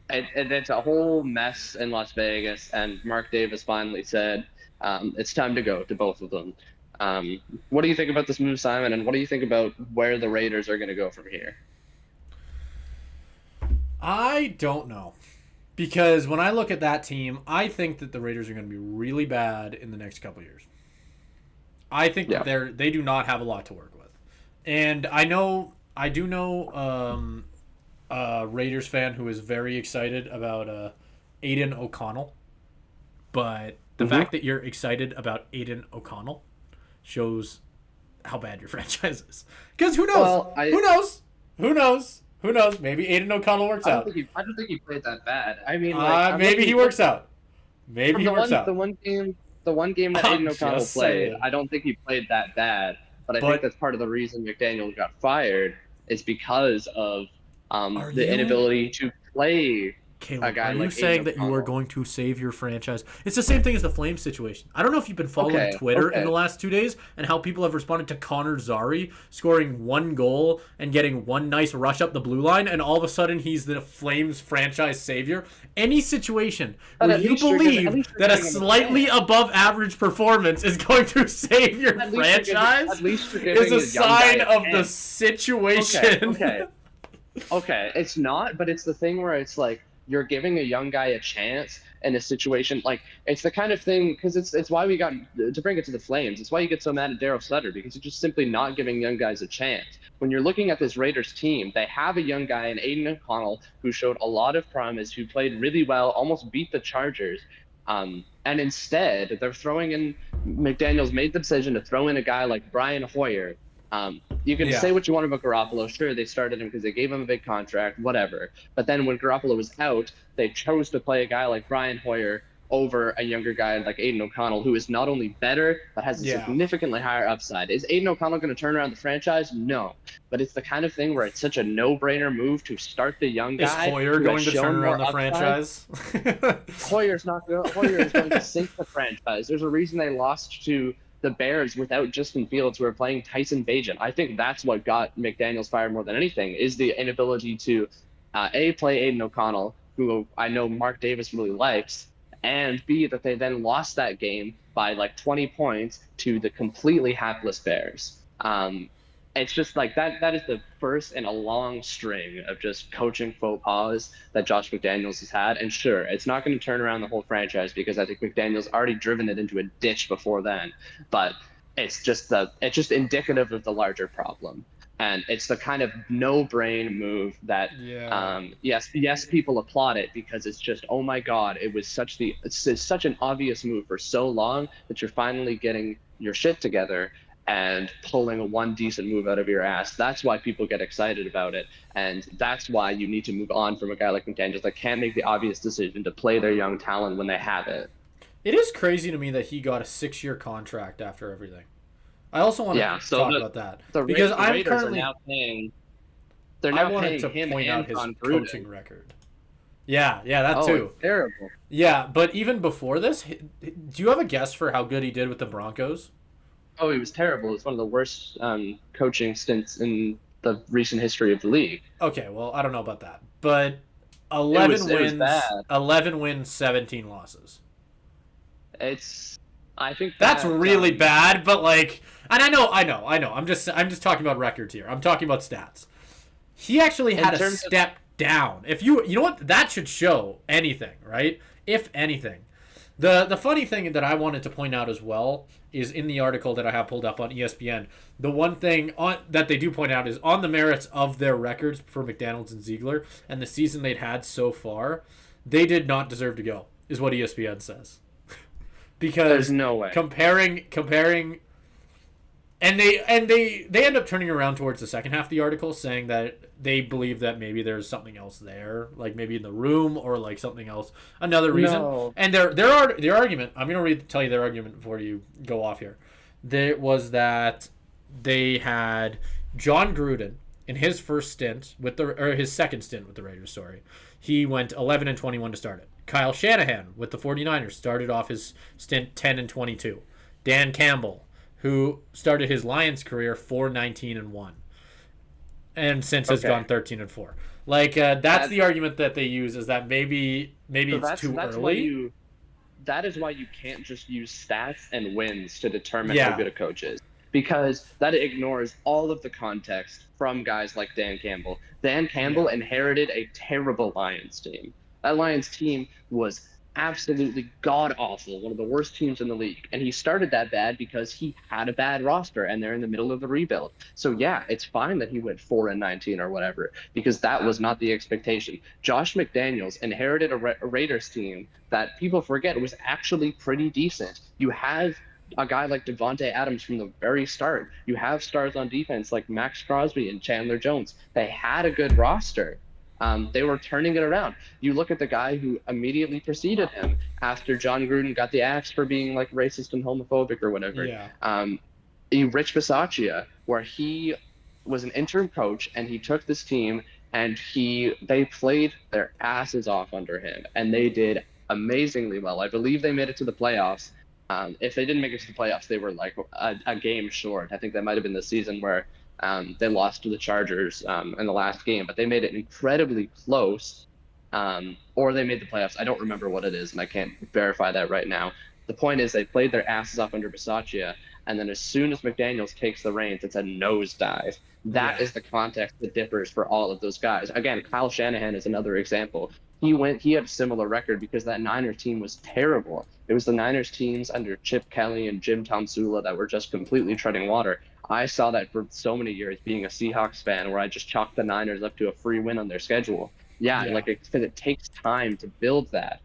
And it's a whole mess in Las Vegas, and Mark Davis finally said it's time to go to both of them. What do you think about this move, Simon, and what do you think about where the Raiders are going to go from here? I don't know. Because when I look at that team, I think that the Raiders are going to be really bad in the next couple of years. I think that they do not have a lot to work with. And I do know a Raiders fan who is very excited about Aiden O'Connell. But the fact that you're excited about Aiden O'Connell shows how bad your franchise is. Because who knows? Well, Who knows? Who knows? Who knows? Maybe Aiden O'Connell works out. I don't think he played that bad. I mean, maybe he works out. Maybe he works out. The one game that I'm Aiden O'Connell just played, saying. I don't think he played that bad. But I think that's part of the reason McDaniels got fired is because of the inability to play Caleb, a guy are you like saying Aiden that you are O'Connell. going to save your franchise? It's the same thing as the Flames situation. I don't know if you've been following Twitter in the last 2 days and how people have responded to Connor Zary scoring 1 goal and getting 1 nice rush up the blue line, and all of a sudden he's the Flames franchise savior. Any situation where you believe that a slightly above average performance is going to save your franchise is a sign of the situation. Okay, it's not, but it's the thing where it's like you're giving a young guy a chance in a situation like it's the kind of thing because it's why we got to bring it to the Flames. It's why you get so mad at Daryl Sutter because you're just simply not giving young guys a chance. When you're looking at this Raiders team, they have a young guy in Aiden O'Connell who showed a lot of promise, who played really well, almost beat the Chargers. And instead, they're throwing in McDaniels made the decision to throw in a guy like Brian Hoyer. You can say what you want about Garoppolo. Sure, they started him because they gave him a big contract, whatever. But then when Garoppolo was out, they chose to play a guy like Brian Hoyer over a younger guy like Aiden O'Connell, who is not only better, but has a significantly higher upside. Is Aiden O'Connell going to turn around the franchise? No. But it's the kind of thing where it's such a no-brainer move to start the young guy. Is Hoyer going to turn around the franchise? Hoyer is going to sink the franchise. There's a reason they lost to the Bears without Justin Fields, who are playing Tyson Bagent. I think that's what got McDaniels fired more than anything, is the inability to, A, play Aiden O'Connell, who I know Mark Davis really likes, and B, that they then lost that game by like 20 points to the completely hapless Bears. It's just like that is the first in a long string of just coaching faux pas that Josh McDaniels has had. And sure, it's not going to turn around the whole franchise because I think McDaniels already driven it into a ditch before then. But it's just indicative of the larger problem. And it's the kind of no-brain move that, yes, people applaud it because it's just, oh my God, it's such an obvious move for so long that you're finally getting your shit together and pulling one decent move out of your ass. That's why people get excited about it. And that's why you need to move on from a guy like McDaniels that can't make the obvious decision to play their young talent when they have it. It is crazy to me that he got a 6-year contract after everything. I also want to talk about that. Because I'm currently now paying. I wanted to point out his coaching record. Yeah, that too. Terrible. Yeah, but even before this, do you have a guess for how good he did with the Broncos? Oh, he was terrible. It's one of the worst coaching stints in the recent history of the league. Okay, well, I don't know about that. But 11 wins, 17 losses. I think that's really bad, but like, and I know. I'm just talking about records here. I'm talking about stats. He actually had a step down. If you know what, that should show anything, right? If anything. The funny thing that I wanted to point out as well is in the article that I have pulled up on ESPN, the one thing that they do point out is on the merits of their records for McDaniels and Ziegler and the season they'd had so far, they did not deserve to go, is what ESPN says. Because there's no way. Comparing and they end up turning around towards the second half of the article saying that they believe that maybe there's something else there, like maybe in the room or like something else, another reason. No. And their argument, I'm going to tell you their argument before you go off here. There was that they had John Gruden in his first stint his second stint with the Raiders, sorry. He went 11-21 to start it. Kyle Shanahan with the 49ers started off his stint 10-22. Dan Campbell, who started his Lions career 4-19-1, and since has gone 13-4. Like that's the argument that they use, is that maybe it's too early. That is why you can't just use stats and wins to determine how good a coach is, because that ignores all of the context from guys like Dan Campbell. Dan Campbell inherited a terrible Lions team. That Lions team was absolutely god-awful, one of the worst teams in the league. And he started that bad because he had a bad roster, and they're in the middle of the rebuild. So yeah, it's fine that he went 4-19 or whatever, because that was not the expectation. Josh McDaniels inherited a Raiders team that people forget was actually pretty decent. You have a guy like Devontae Adams from the very start. You have stars on defense like Max Crosby and Chandler Jones. They had a good roster. They were turning it around. You look at the guy who immediately preceded him after John Gruden got the axe for being like racist and homophobic or whatever. Yeah. Rich Bisaccia, where he was an interim coach and he took this team and they played their asses off under him and they did amazingly well. I believe they made it to the playoffs. If they didn't make it to the playoffs, they were like a game short. I think that might have been the season where they lost to the Chargers in the last game, but they made it incredibly close. Or they made the playoffs. I don't remember what it is, and I can't verify that right now. The point is they played their asses off under Bisaccia, and then as soon as McDaniels takes the reins, it's a nosedive. That is the context that differs for all of those guys. Again, Kyle Shanahan is another example. He had a similar record because that Niners team was terrible. It was the Niners teams under Chip Kelly and Jim Tomsula that were just completely treading water. I saw that for so many years being a Seahawks fan where I just chalked the Niners up to a free win on their schedule. Like it takes time to build that.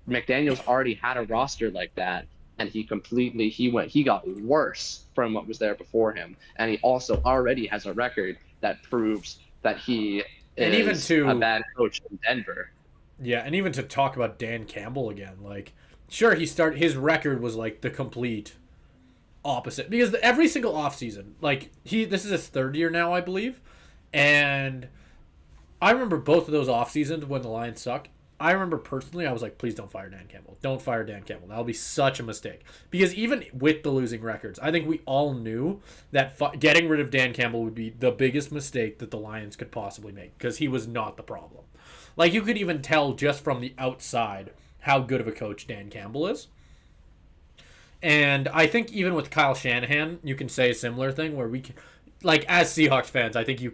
McDaniels already had a roster like that, and he got worse from what was there before him. And he also already has a record that proves that he is a bad coach in Denver. Yeah, and even to talk about Dan Campbell again, like, sure, his record was like the complete opposite because every single offseason, like this is his third year now, I believe, and I remember both of those off seasons when the Lions sucked. I remember personally, I was like, please don't fire Dan Campbell. Don't fire Dan Campbell. That'll be such a mistake. Because even with the losing records, I think we all knew that getting rid of Dan Campbell would be the biggest mistake that the Lions could possibly make because he was not the problem. Like, you could even tell just from the outside how good of a coach Dan Campbell is. And I think even with Kyle Shanahan, you can say a similar thing where we can, like, as Seahawks fans, I think we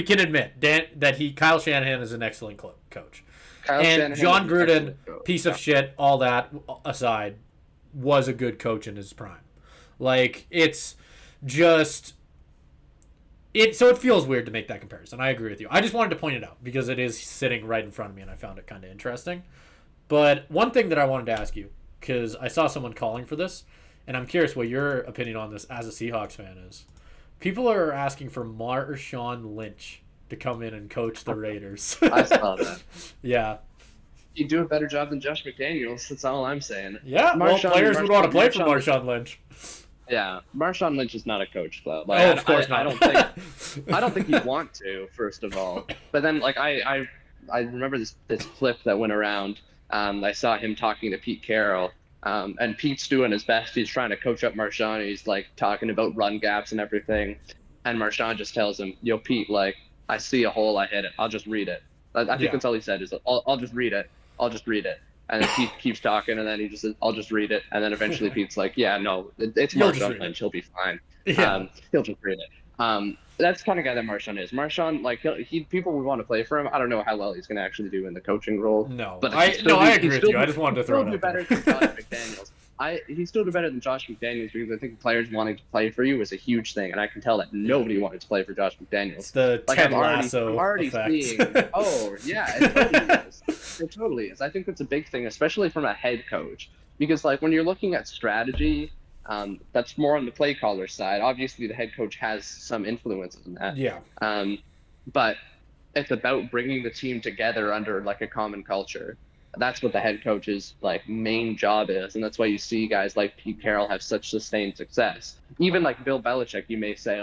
can admit that Kyle Shanahan is an excellent coach. And John Gruden, piece of shit, all that aside, was a good coach in his prime. Like, so it feels weird to make that comparison. I agree with you. I just wanted to point it out because it is sitting right in front of me and I found it kind of interesting. But one thing that I wanted to ask you, because I saw someone calling for this, and I'm curious what your opinion on this as a Seahawks fan is. People are asking for Marshawn Lynch to come in and coach the Raiders. I saw that. Yeah. You do a better job than Josh McDaniels. That's all I'm saying. Yeah, players would want to play for Marshawn Lynch. Yeah, Marshawn Lynch is not a coach, though. Like, of course not. I don't think he'd want to. First of all, but then like I remember this clip that went around. I saw him talking to Pete Carroll. And Pete's doing his best. He's trying to coach up Marshawn. He's like talking about run gaps and everything. And Marshawn just tells him, "Yo, Pete, like I see a hole, I hit it. I'll just read it." I think that's all he said is, "I'll just read it. I'll just read it." And then Pete keeps talking, and then he just says, "I'll just read it." And then eventually Pete's like, "Yeah, no, it's Marshawn Lynch. He'll be fine. Yeah. He'll just read it." That's the kind of guy that Marshawn is. Marshawn, like people would want to play for him. I don't know how well he's going to actually do in the coaching role. No, but I agree with you. I just wanted to throw it out there. Better than Josh McDaniels. He's still better than Josh McDaniels because I think players wanting to play for you is a huge thing, and I can tell that nobody wanted to play for Josh McDaniels. It's the Ted Lasso I'm already effect. seeing. Oh yeah, it totally is. It totally is. I think that's a big thing, especially from a head coach, because like when you're looking at strategy, that's more on the play caller side. Obviously, the head coach has some influence in that. Yeah. But it's about bringing the team together under like a common culture. That's what the head coach's like main job is, and that's why you see guys like Pete Carroll have such sustained success. Even like Bill Belichick, you may say,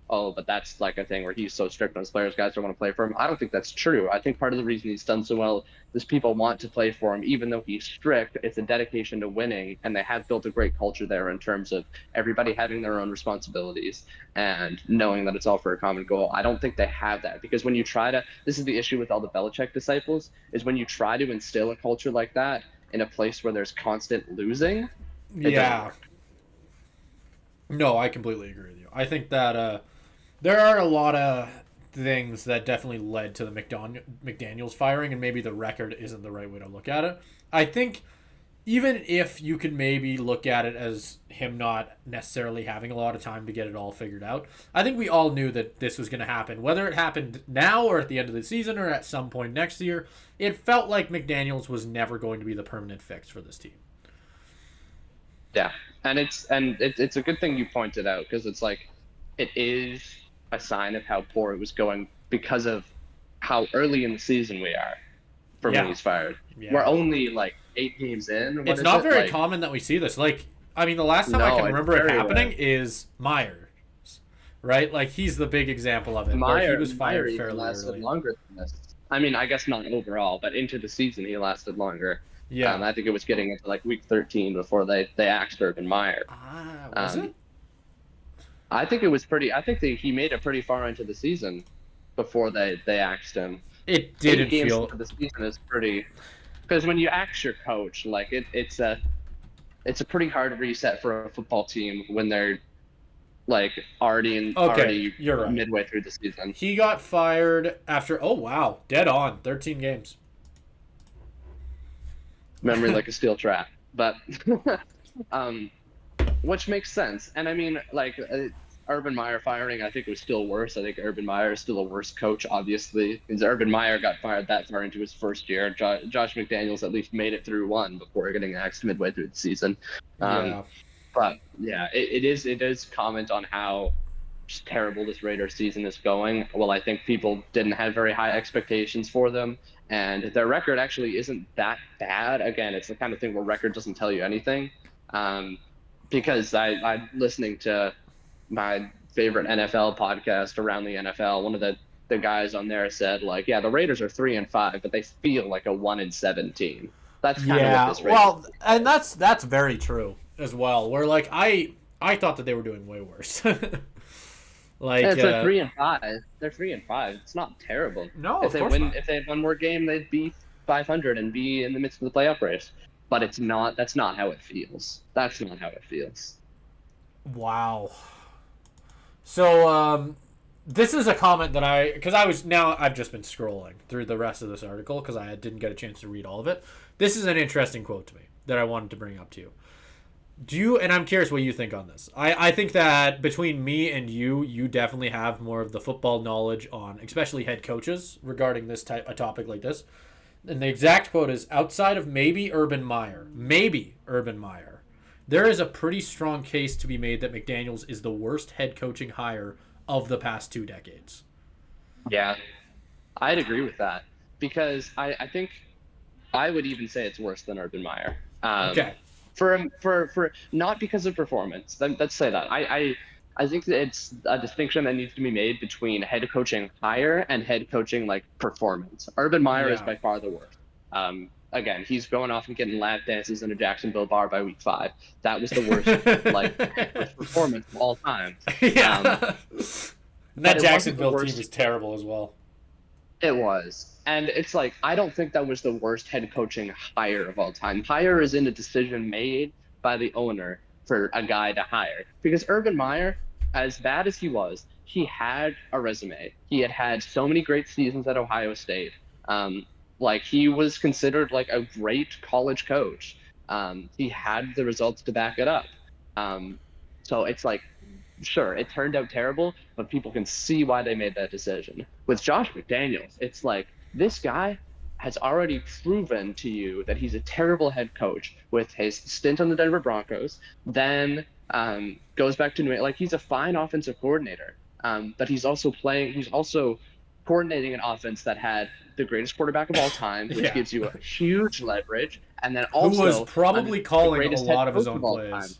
oh, but that's like a thing where he's so strict on his players, guys don't want to play for him. I don't think that's true. I think part of the reason he's done so well is people want to play for him, even though he's strict. It's a dedication to winning, and they have built a great culture there in terms of everybody having their own responsibilities and knowing that it's all for a common goal. I don't think they have that because when you try to, this is the issue with all the Belichick disciples, is when you try to instill a culture like that in a place where there's constant losing. Yeah. No, I completely agree with you. I think that there are a lot of things that definitely led to the McDaniels firing, and maybe the record isn't the right way to look at it. I think even if you could maybe look at it as him not necessarily having a lot of time to get it all figured out, I think we all knew that this was going to happen. Whether it happened now or at the end of the season or at some point next year, it felt like McDaniels was never going to be the permanent fix for this team. Yeah, and it's a good thing you pointed out because it's like it is a sign of how poor it was going because of how early in the season we are for when Yeah, he's fired. We're yeah. only like 8 games in. What It's is not it very like? common that we see this. Like, I mean, the last time I No, can it's remember it very happening rare. is Myers, right? Like, he's the big example of it, where he was Meyer fired even fairly lasted early. longer than this. I mean, I guess not overall, but into the season he lasted longer. Yeah. I think it was getting into like week 13 before they axed Urban Meyer. Ah, was Um, it? I think it was pretty. I think he made it pretty far into the season before they axed him. It 8 didn't games feel. into the season is pretty. Because when you axe your coach, like it's a pretty hard reset for a football team when they're like Okay, already you're right. midway through the season. He got fired after. Oh wow, dead on. 13 games. Memory like a steel trap, but um, which makes sense. And I mean, like Urban Meyer firing, I think it was still worse. I think Urban Meyer is still a worse coach, obviously, because Urban Meyer got fired that far into his first year. Josh McDaniels at least made it through one before getting axed midway through the season. Um, Yeah. but yeah, it is comment on how just terrible this Raiders season is going. Well, I think people didn't have very high expectations for them, and their record actually isn't that bad. Again, it's the kind of thing where record doesn't tell you anything. Um, because I'm listening to my favorite NFL podcast around the NFL. One of the guys on there said like, yeah, the Raiders are 3-5, but they feel like a 1-17. That's kind of what Yeah. this Raiders. Well, and that's very true as well. Where like I thought that they were doing way worse. Like Yeah, it's like 3-5. They're 3-5. It's not terrible. no, If of they course win, not. if they had one more game, they'd be 500 and be in the midst of the playoff race. But it's not. That's not how it feels. That's not how it feels. Wow. So this is a comment that I've just been scrolling through the rest of this article because I didn't get a chance to read all of it. This is an interesting quote to me that I wanted to bring up to you. And I'm curious what you think on this. I think that between me and you definitely have more of the football knowledge on, especially head coaches, regarding a topic like this. And the exact quote is, outside of maybe Urban Meyer, there is a pretty strong case to be made that McDaniels is the worst head coaching hire of the past 2 decades. Yeah, I'd agree with that because I think I would even say it's worse than Urban Meyer. Okay. For not because of performance. Let's say that. I think that it's a distinction that needs to be made between head coaching hire and head coaching like performance. Urban Meyer is Yeah. by far the worst. Again, he's going off and getting lap dances in a Jacksonville bar by week 5. That was the worst like performance of all time. Yeah. Um, And but that it wasn't the Jacksonville team worst. was terrible as well. It was. And it's like, I don't think that was the worst head coaching hire of all time. Hire is in a decision made by the owner for a guy to hire. Because Urban Meyer, as bad as he was, he had a resume. He had had so many great seasons at Ohio State. Like, he was considered like a great college coach. He had the results to back it up. So it's like, sure, it turned out terrible, but people can see why they made that decision. With Josh McDaniels, it's like this guy has already proven to you that he's a terrible head coach with his stint on the Denver Broncos, then goes back to New England. Like, he's a fine offensive coordinator, but he's also coordinating an offense that had the greatest quarterback of all time, which Yeah. gives you a huge leverage, and then Who also was probably the calling a greatest head lot of his coach own all time. plays.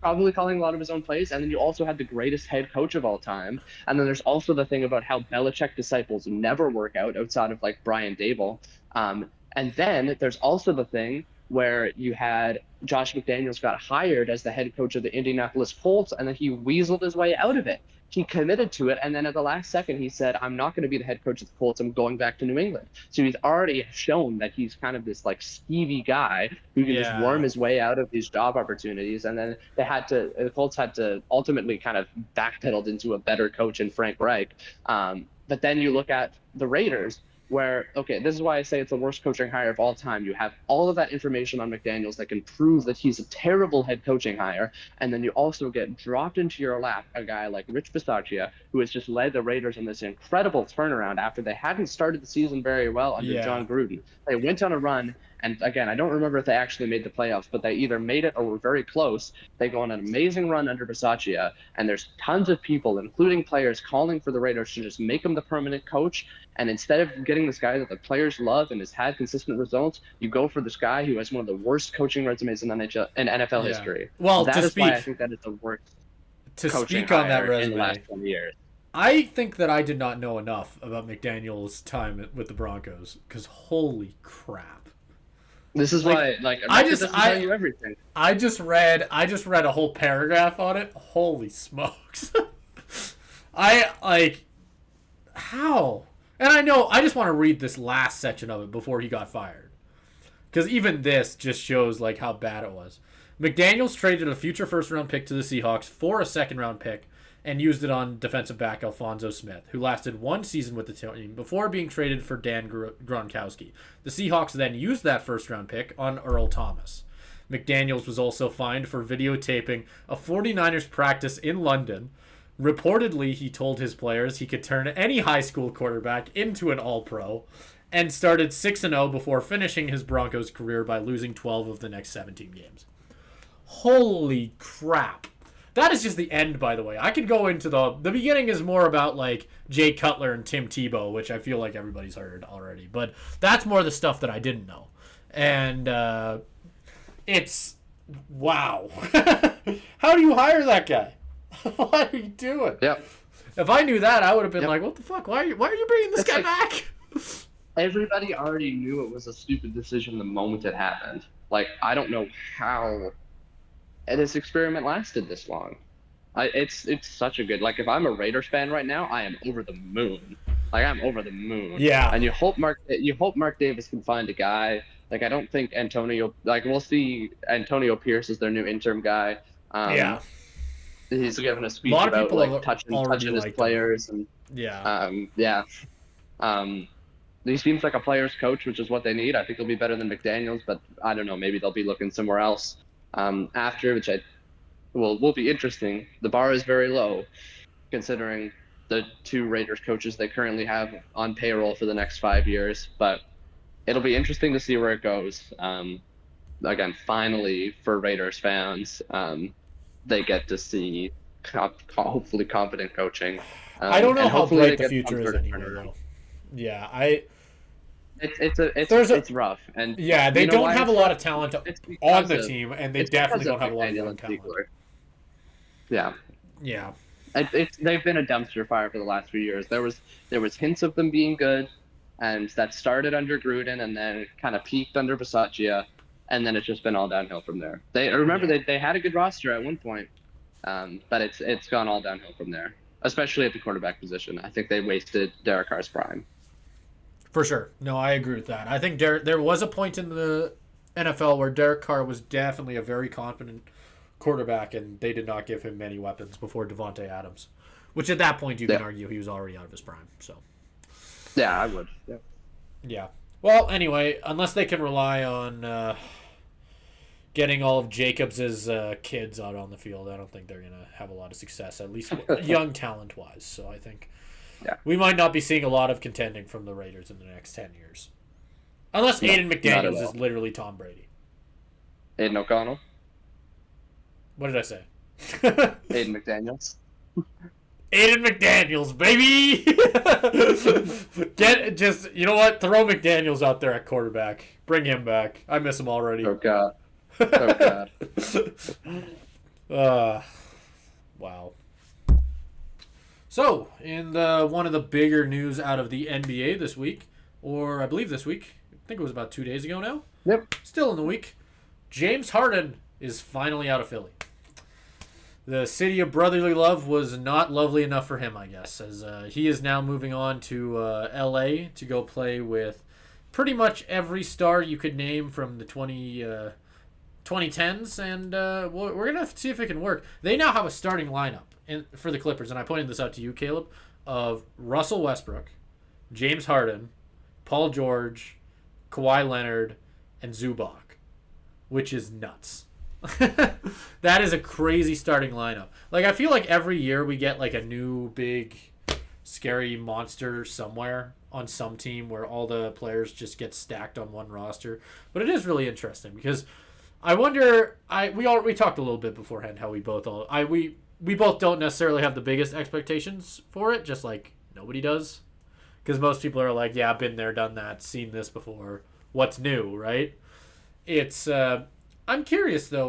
Probably calling a lot of his own plays, and then you also had the greatest head coach of all time. And then there's also the thing about how Belichick disciples never work out outside of like Brian Dable. And then there's also the thing where you had Josh McDaniels got hired as the head coach of the Indianapolis Colts, and then he weaseled his way out of it. He committed to it, and then at the last second, he said, "I'm not going to be the head coach of the Colts. I'm going back to New England." So he's already shown that he's kind of this like skeevy guy who can just Yeah. worm his way out of these job opportunities. And then the Colts had to ultimately kind of backpedaled into a better coach in Frank Reich. But then you look at the Raiders, where, okay, this is why I say it's the worst coaching hire of all time. You have all of that information on McDaniels that can prove that he's a terrible head coaching hire, and then you also get dropped into your lap a guy like Rich Bisaccia, who has just led the Raiders in this incredible turnaround after they hadn't started the season very well under Yeah. John Gruden. They went on a run, And again, I don't remember if they actually made the playoffs, but they either made it or were very close. They go on an amazing run under Bisaccia, and there's tons of people, including players, calling for the Raiders to just make him the permanent coach. And instead of getting this guy that the players love and has had consistent results, you go for this guy who has one of the worst coaching resumes in NFL history. Well, that is why I think that is the worst to coaching speak on that hire in the resume, last 20 years. I think that I did not know enough about McDaniel's time with the Broncos, because holy crap. This is why, doesn't tell you everything. I just read a whole paragraph on it. Holy smokes. How? And I just want to read this last section of it before he got fired. Because even this just shows like how bad it was. McDaniels traded a future first-round pick to the Seahawks for a second-round pick and used it on defensive back Alfonso Smith, who lasted one season with the team before being traded for Dan Gronkowski. The Seahawks then used that first-round pick on Earl Thomas. McDaniels was also fined for videotaping a 49ers practice in London. Reportedly, he told his players he could turn any high school quarterback into an All-Pro, and started 6-0 before finishing his Broncos career by losing 12 of the next 17 games. Holy crap. That is just the end, by the way. I could go into the beginning is more about like Jay Cutler and Tim Tebow, which I feel like everybody's heard already. But that's more the stuff that I didn't know. And it's wow. How do you hire that guy? What are you doing? Yep. If I knew that, I would have been like, what the fuck? Why are you bringing this guy back? Everybody already knew it was a stupid decision the moment it happened. Like, I don't know how this experiment lasted this long. It's such a good, like, if I'm a Raiders fan right now, I am over the moon. Like, I'm over the moon. Yeah. And you hope Mark Davis can find a guy. Like, I don't think we'll see Antonio Pierce as their new interim guy. Yeah. He's given a speech A lot of about people like touching his players him. He seems like a player's coach, which is what they need. I think he'll be better than McDaniels, but I don't know. Maybe they'll be looking somewhere else after, which will be interesting. The bar is very low, considering the two Raiders coaches they currently have on payroll for the next 5 years. But it'll be interesting to see where it goes. Again, finally, for Raiders fans, they get to see hopefully competent coaching. I don't know how bright the future is anymore, though. Yeah, it's rough, and they don't have a lot of talent on the team, and they definitely don't have a lot of young talent. Yeah. They've been a dumpster fire for the last few years. There was hints of them being good, and that started under Gruden, and then kind of peaked under Bisaccia, and then it's just been all downhill from there. They had a good roster at one point, but it's gone all downhill from there, especially at the quarterback position. I think they wasted Derek Carr's prime. For sure. No, I agree with that. I think there was a point in the NFL where Derek Carr was definitely a very competent quarterback, and they did not give him many weapons before Devontae Adams, which at that point you can argue he was already out of his prime. So. Yeah, I would. Yeah. Well, anyway, unless they can rely on getting all of Jacobs' kids out on the field, I don't think they're going to have a lot of success, at least young talent-wise. So I think we might not be seeing a lot of contending from the Raiders in the next 10 years. Unless Aiden McDaniels is literally Tom Brady. Aiden O'Connell? What did I say? Aiden McDaniels. Aiden McDaniels, baby! You know what? Throw McDaniels out there at quarterback. Bring him back. I miss him already. Oh, God. Oh, God. Wow. So, in one of the bigger news out of the NBA this week, or I believe this week, I think it was about 2 days ago now. Yep. Still in the week. James Harden is finally out of Philly. The city of brotherly love was not lovely enough for him, I guess, as he is now moving on to L.A. to go play with pretty much every star you could name from the 2010s, and we're going to see if it can work. They now have a starting lineup for the Clippers, and I pointed this out to you, Caleb, of Russell Westbrook, James Harden, Paul George, Kawhi Leonard, and Zubac, which is nuts. That is a crazy starting lineup. Like, I feel like every year we get like a new big scary monster somewhere on some team where all the players just get stacked on one roster. But it is really interesting because I wonder. We talked a little bit beforehand how we both don't necessarily have the biggest expectations for it, just like nobody does, because most people are like, yeah, I've been there, done that, seen this before. What's new, right? It's I'm curious though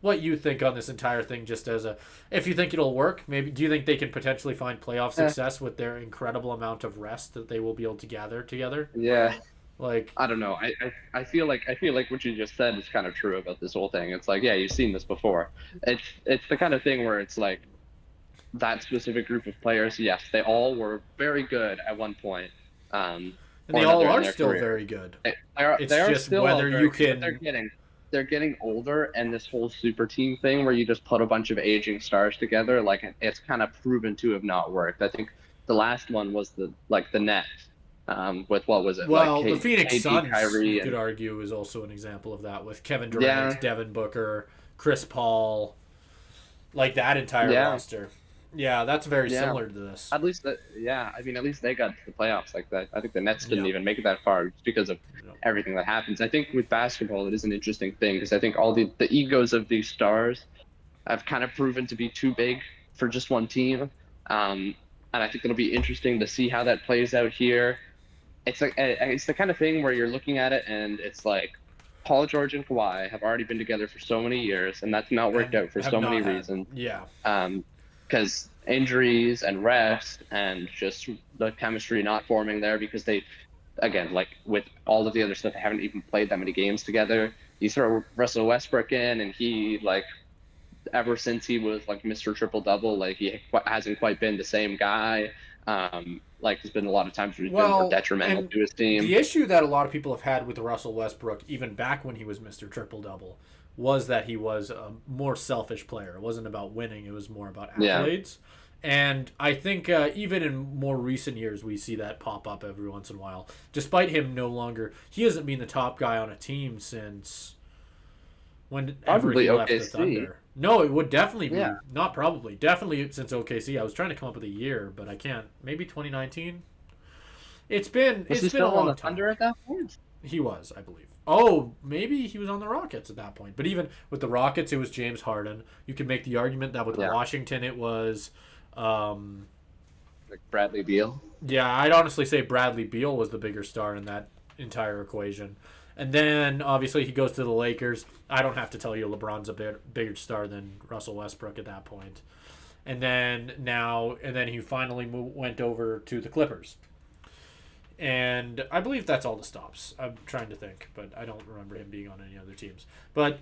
what you think on this entire thing, just as if you think it'll work. Maybe do you think they can potentially find playoff success with their incredible amount of rest that they will be able to gather together? Yeah. Like, I don't know. I feel like what you just said is kind of true about this whole thing. It's like, yeah, you've seen this before. It's the kind of thing where it's like that specific group of players, yes, they all were very good at one point. And they all are still very good. It's just still whether you can. They're getting older, and this whole super team thing where you just put a bunch of aging stars together, like it's kind of proven to have not worked. I think the last one was the Nets. With what was it? Well, like the Phoenix KD, Suns, Kyrie, you could argue, is also an example of that with Kevin Durant, Devin Booker, Chris Paul, like that entire roster. Yeah, that's very similar to this. At least they got to the playoffs like that. I think the Nets didn't even make it that far just because of everything that happens. I think with basketball, it is an interesting thing because I think all the egos of these stars have kind of proven to be too big for just one team. And I think it'll be interesting to see how that plays out here. It's the kind of thing where you're looking at it and it's like Paul George and Kawhi have already been together for so many years, and that's not worked out for so many reasons. Yeah. Because injuries and rest and just the chemistry not forming there because they, again, like with all of the other stuff, they haven't even played that many games together. You throw Russell Westbrook in, and he, like, ever since he was like Mr. Triple Double, like he hasn't quite been the same guy. Like there's been a lot of times where he's been more detrimental to his team. The issue that a lot of people have had with Russell Westbrook, even back when he was Mr. Triple Double, was that he was a more selfish player. It wasn't about winning; it was more about accolades. Yeah. And I think even in more recent years, we see that pop up every once in a while. Despite him he hasn't been the top guy on a team since whenever he left the Thunder. No, it would definitely be. Not probably. Definitely since OKC. I was trying to come up with a year, but I can't. Maybe 2019? It's been a long time. Thunder at that point? He was, I believe. Oh, maybe he was on the Rockets at that point. But even with the Rockets, it was James Harden. You could make the argument that with Washington, it was... like Bradley Beal? Yeah, I'd honestly say Bradley Beal was the bigger star in that entire equation. And then, obviously, he goes to the Lakers. I don't have to tell you LeBron's a bigger star than Russell Westbrook at that point. And then he finally went over to the Clippers. And I believe that's all the stops. I'm trying to think, but I don't remember him being on any other teams. And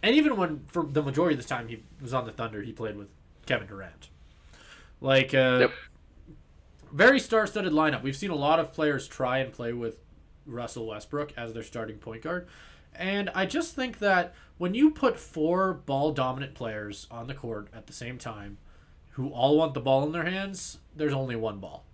even when, for the majority of the time he was on the Thunder, he played with Kevin Durant. Very star-studded lineup. We've seen a lot of players try and play with Russell Westbrook as their starting point guard. And I just think that when you put 4 ball-dominant players on the court at the same time who all want the ball in their hands, there's only one ball.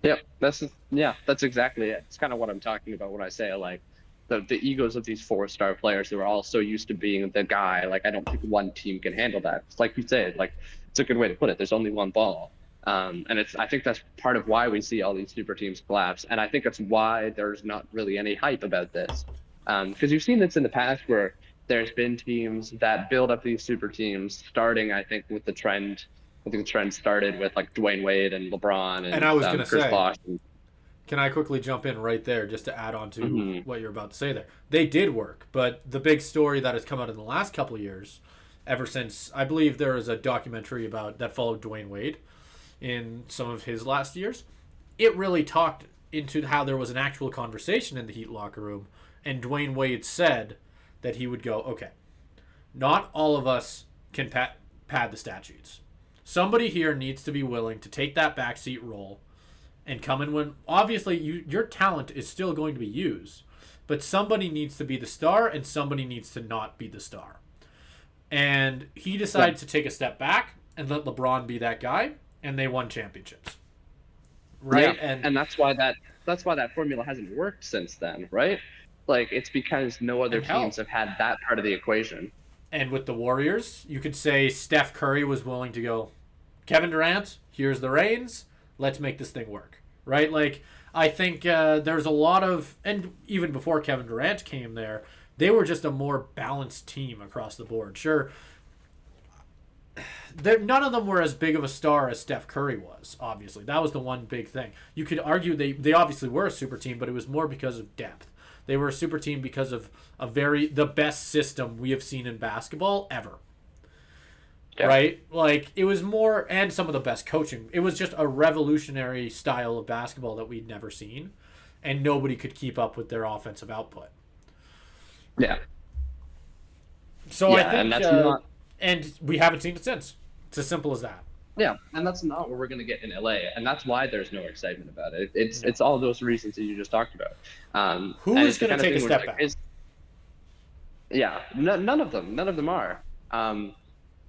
Yep, that's exactly it. It's kind of what I'm talking about when I say, like, the egos of these 4-star players who are all so used to being the guy. Like, I don't think one team can handle that. It's like you said, like, it's a good way to put it. There's only one ball. And I think that's part of why we see all these super teams collapse. And I think that's why there's not really any hype about this. Because you've seen this in the past where there's been teams that build up these super teams, starting, I think, with the trend. I think the trend started with, like, Dwayne Wade and LeBron and I was going to Chris say, Bosh. Can I quickly jump in right there just to add on to what you're about to say there? They did work, but the big story that has come out in the last couple of years, ever since, I believe there was a documentary that followed Dwayne Wade in some of his last years, it really talked into how there was an actual conversation in the Heat locker room, and Dwayne Wade said that he would go, okay, not all of us can pad the stat sheets. Somebody here needs to be willing to take that backseat role and come in when, obviously, your talent is still going to be used, but somebody needs to be the star and somebody needs to not be the star. And he decided to take a step back and let LeBron be that guy, and they won championships. Right? Yeah, and that's why that formula hasn't worked since then, right? Like, it's because no other teams have had that part of the equation. And with the Warriors, you could say Steph Curry was willing to go, Kevin Durant, Here's the reins. Let's make this thing work. Right? Like, I think there's a lot of, and even before Kevin Durant came there, they were just a more balanced team across the board. Sure, none of them were as big of a star as Steph Curry was, obviously. That was the one big thing. You could argue they obviously were a super team, but it was more because of depth. They were a super team because of the best system we have seen in basketball ever. Yeah. Right? Like, it was more, and some of the best coaching. It was just a revolutionary style of basketball that we'd never seen, and nobody could keep up with their offensive output. Yeah. So I think, and that's not... and we haven't seen it since. It's as simple as that. Yeah, and that's not what we're going to get in LA, and that's why there's no excitement about it. It's all those reasons that you just talked about. Who is going to take a step back? None of them are.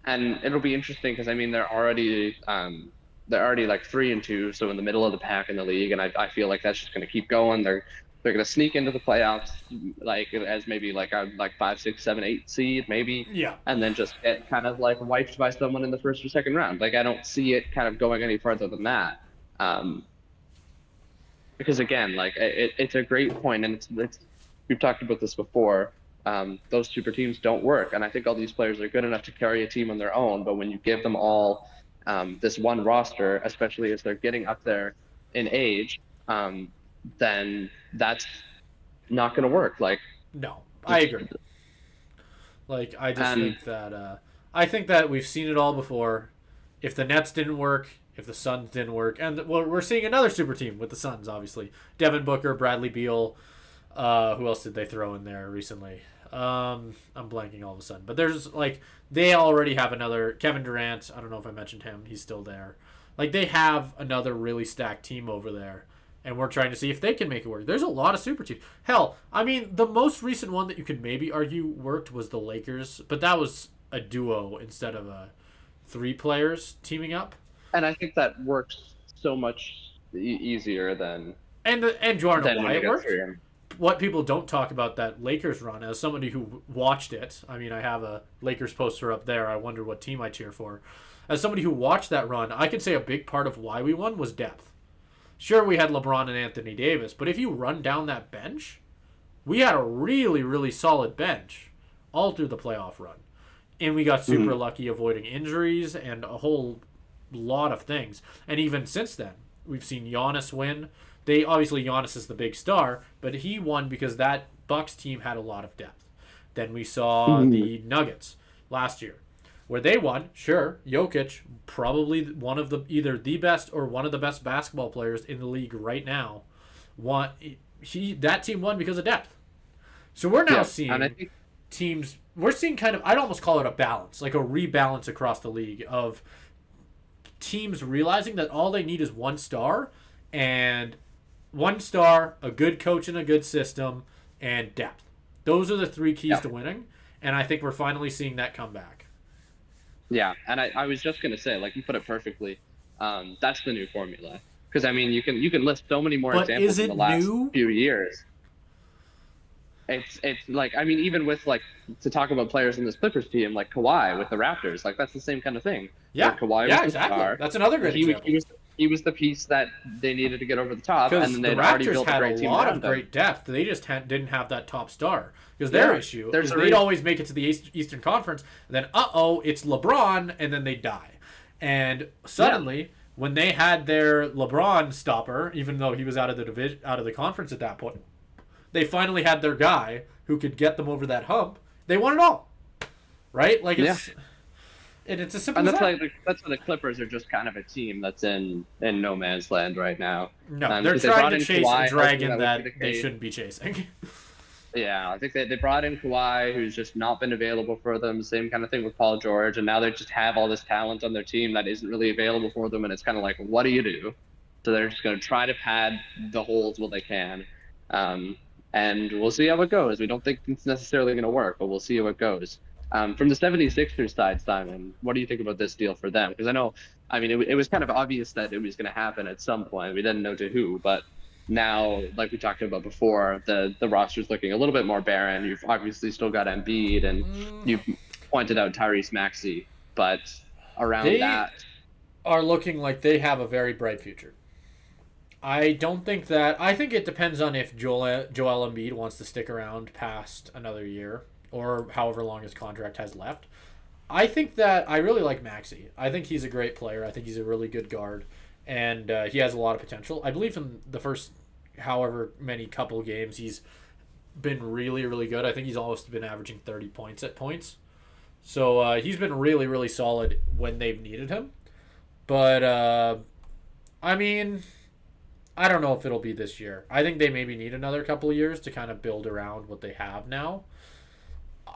And it'll be interesting because, I mean, they're already like 3-2, so in the middle of the pack in the league, and I feel like that's just going to keep going. They're going to sneak into the playoffs like as maybe like a 5, 6, 7, 8 seed maybe, and then just get kind of like wiped by someone in the first or second round. Like, I don't see it kind of going any further than that, because again, like it's a great point, and it's we've talked about this before. Those super teams don't work, and I think all these players are good enough to carry a team on their own, but when you give them all this one roster, especially as they're getting up there in age, then that's not going to work. Like, no, I agree. Like, I just think that we've seen it all before. If the Nets didn't work, if the Suns didn't work, and we're seeing another super team with the Suns, obviously. Devin Booker, Bradley Beal. Who else did they throw in there recently? I'm blanking all of a sudden. But there's, like, they already have another Kevin Durant. I don't know if I mentioned him. He's still there. Like, they have another really stacked team over there. And we're trying to see if they can make it work. There's a lot of super teams. Hell, I mean, the most recent one that you could maybe argue worked was the Lakers. But that was a duo instead of 3 players teaming up. And I think that works so much easier than... And do you want to know why it worked? What people don't talk about that Lakers run, as somebody who watched it, I mean, I have a Lakers poster up there. I wonder what team I cheer for. As somebody who watched that run, I could say a big part of why we won was depth. Sure, we had LeBron and Anthony Davis, but if you run down that bench, we had a really, really solid bench all through the playoff run. And we got super lucky avoiding injuries and a whole lot of things. And even since then, we've seen Giannis win. Obviously, Giannis is the big star, but he won because that Bucks team had a lot of depth. Then we saw the Nuggets last year, where they won. Sure, Jokic, probably one of either the best or one of the best basketball players in the league right now, won. That team won because of depth. So we're now seeing teams. We're seeing kind of, I'd almost call it a balance, like a rebalance across the league of teams realizing that all they need is one star, a good coach and a good system, and depth. Those are the 3 keys to winning, and I think we're finally seeing that come back. Yeah, and I was just going to say, like, you put it perfectly, that's the new formula. Because, I mean, you can list so many more examples in the last few years. It's like, I mean, even with, like, to talk about players in this Clippers team, like Kawhi with the Raptors, like, that's the same kind of thing. Yeah, Kawhi was the star. That's another great example. He was the piece that they needed to get over the top, and then the Raptors had a lot of great depth. They just didn't have that top star. Because their issue is they'd always make it to the Eastern Conference, and then it's LeBron, and then they die. And suddenly, when they had their LeBron stopper, even though he was out of the conference at that point, they finally had their guy who could get them over that hump. They won it all, right? Like it's as simple as that. That's why the Clippers are just kind of a team that's in no man's land right now. No, they're trying to chase a dragon that they shouldn't be chasing. Yeah, I think they brought in Kawhi, who's just not been available for them. Same kind of thing with Paul George, and now they just have all this talent on their team that isn't really available for them, and it's kind of like, what do you do? So they're just going to try to pad the holes while they can, and we'll see how it goes. We don't think it's necessarily going to work, but we'll see how it goes. From the 76ers side, Simon, what do you think about this deal for them? Because I mean, it was kind of obvious that it was going to happen at some point. We didn't know to who, but now, like we talked about before, the roster's looking a little bit more barren. You've obviously still got Embiid, and you've pointed out Tyrese Maxey, but around that... are looking like they have a very bright future. I don't think that. I think it depends on if Joel Embiid wants to stick around past another year or however long his contract has left. I think that I really like Maxey. I think he's a great player. I think he's a really good guard, and he has a lot of potential. I believe in the first however many couple games he's been really, really good. I think he's almost been averaging 30 points at points. So he's been really, really solid when they've needed him. But, I mean, I don't know if it'll be this year. I think they maybe need another couple of years to kind of build around what they have now.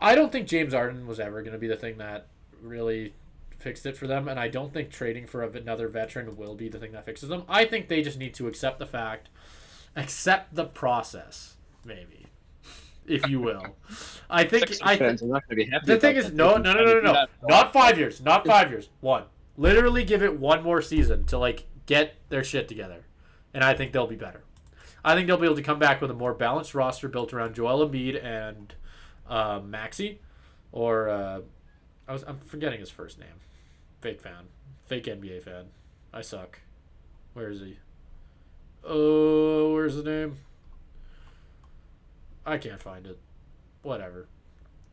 I don't think James Harden was ever going to be the thing that really fixed it for them, and I don't think trading for another veteran will be the thing that fixes them. I think they just need to accept the process, maybe, if you will. I think fans are not going to be happy. The thing is, no, not 5 years, not 5 years. One, literally give it one more season to like get their shit together, and I think they'll be better. I think they'll be able to come back with a more balanced roster built around Joel Embiid and Maxey, or I'm forgetting his first name. Fake NBA fan. I suck. Where is he? Oh, where's the name? I can't find it. Whatever.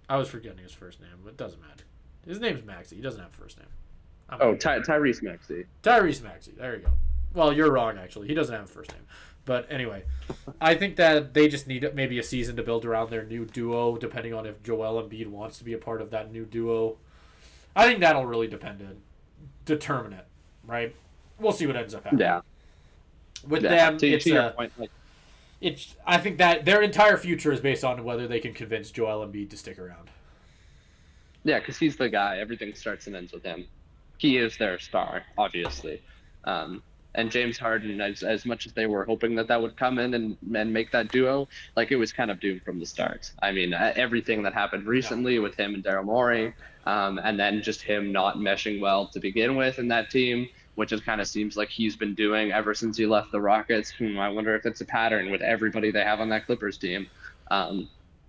I was forgetting his first name, but it doesn't matter. His name's Maxey. He doesn't have a first name. Tyrese Maxey. Tyrese Maxey. There you go. Well, you're wrong, actually. He doesn't have a first name. But anyway, I think that they just need maybe a season to build around their new duo, depending on if Joel Embiid wants to be a part of that new duo. I think that'll really determine it, right? We'll see what ends up happening. Yeah. With them, I think that their entire future is based on whether they can convince Joel Embiid to stick around. Yeah, because he's the guy. Everything starts and ends with him. He is their star, obviously. And James Harden, as much as they were hoping that would come in and make that duo, like, it was kind of doomed from the start. I mean, everything that happened recently with him and Daryl Morey, and then just him not meshing well to begin with in that team, which it kind of seems like he's been doing ever since he left the Rockets. I wonder if it's a pattern with everybody they have on that Clippers team. I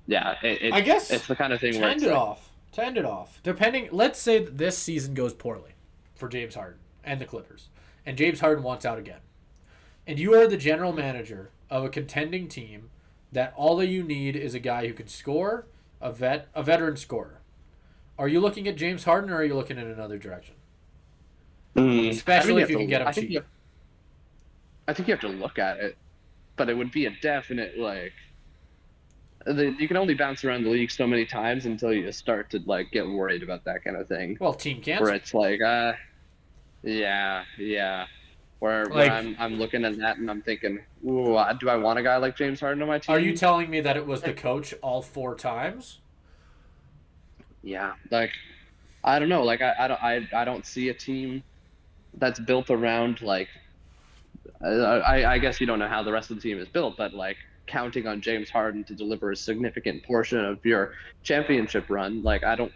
guess it's the kind of thing where it's to end it off. Depending, let's say that this season goes poorly for James Harden and the Clippers, and James Harden wants out again, and you are the general manager of a contending team that all that you need is a guy who can score, a veteran scorer. Are you looking at James Harden, or are you looking in another direction? Especially if you can get him cheap. I think you have to look at it, but it would be a definite, like, you can only bounce around the league so many times until you start to, like, get worried about that kind of thing. Well, team cancel. Where it's like, yeah. Where I'm looking at that and I'm thinking, ooh, do I want a guy like James Harden on my team? Are you telling me that it was the coach all 4 times? Yeah, like, I don't know, like, I don't see a team that's built around, like, I guess you don't know how the rest of the team is built, but, like, counting on James Harden to deliver a significant portion of your championship run, like, I don't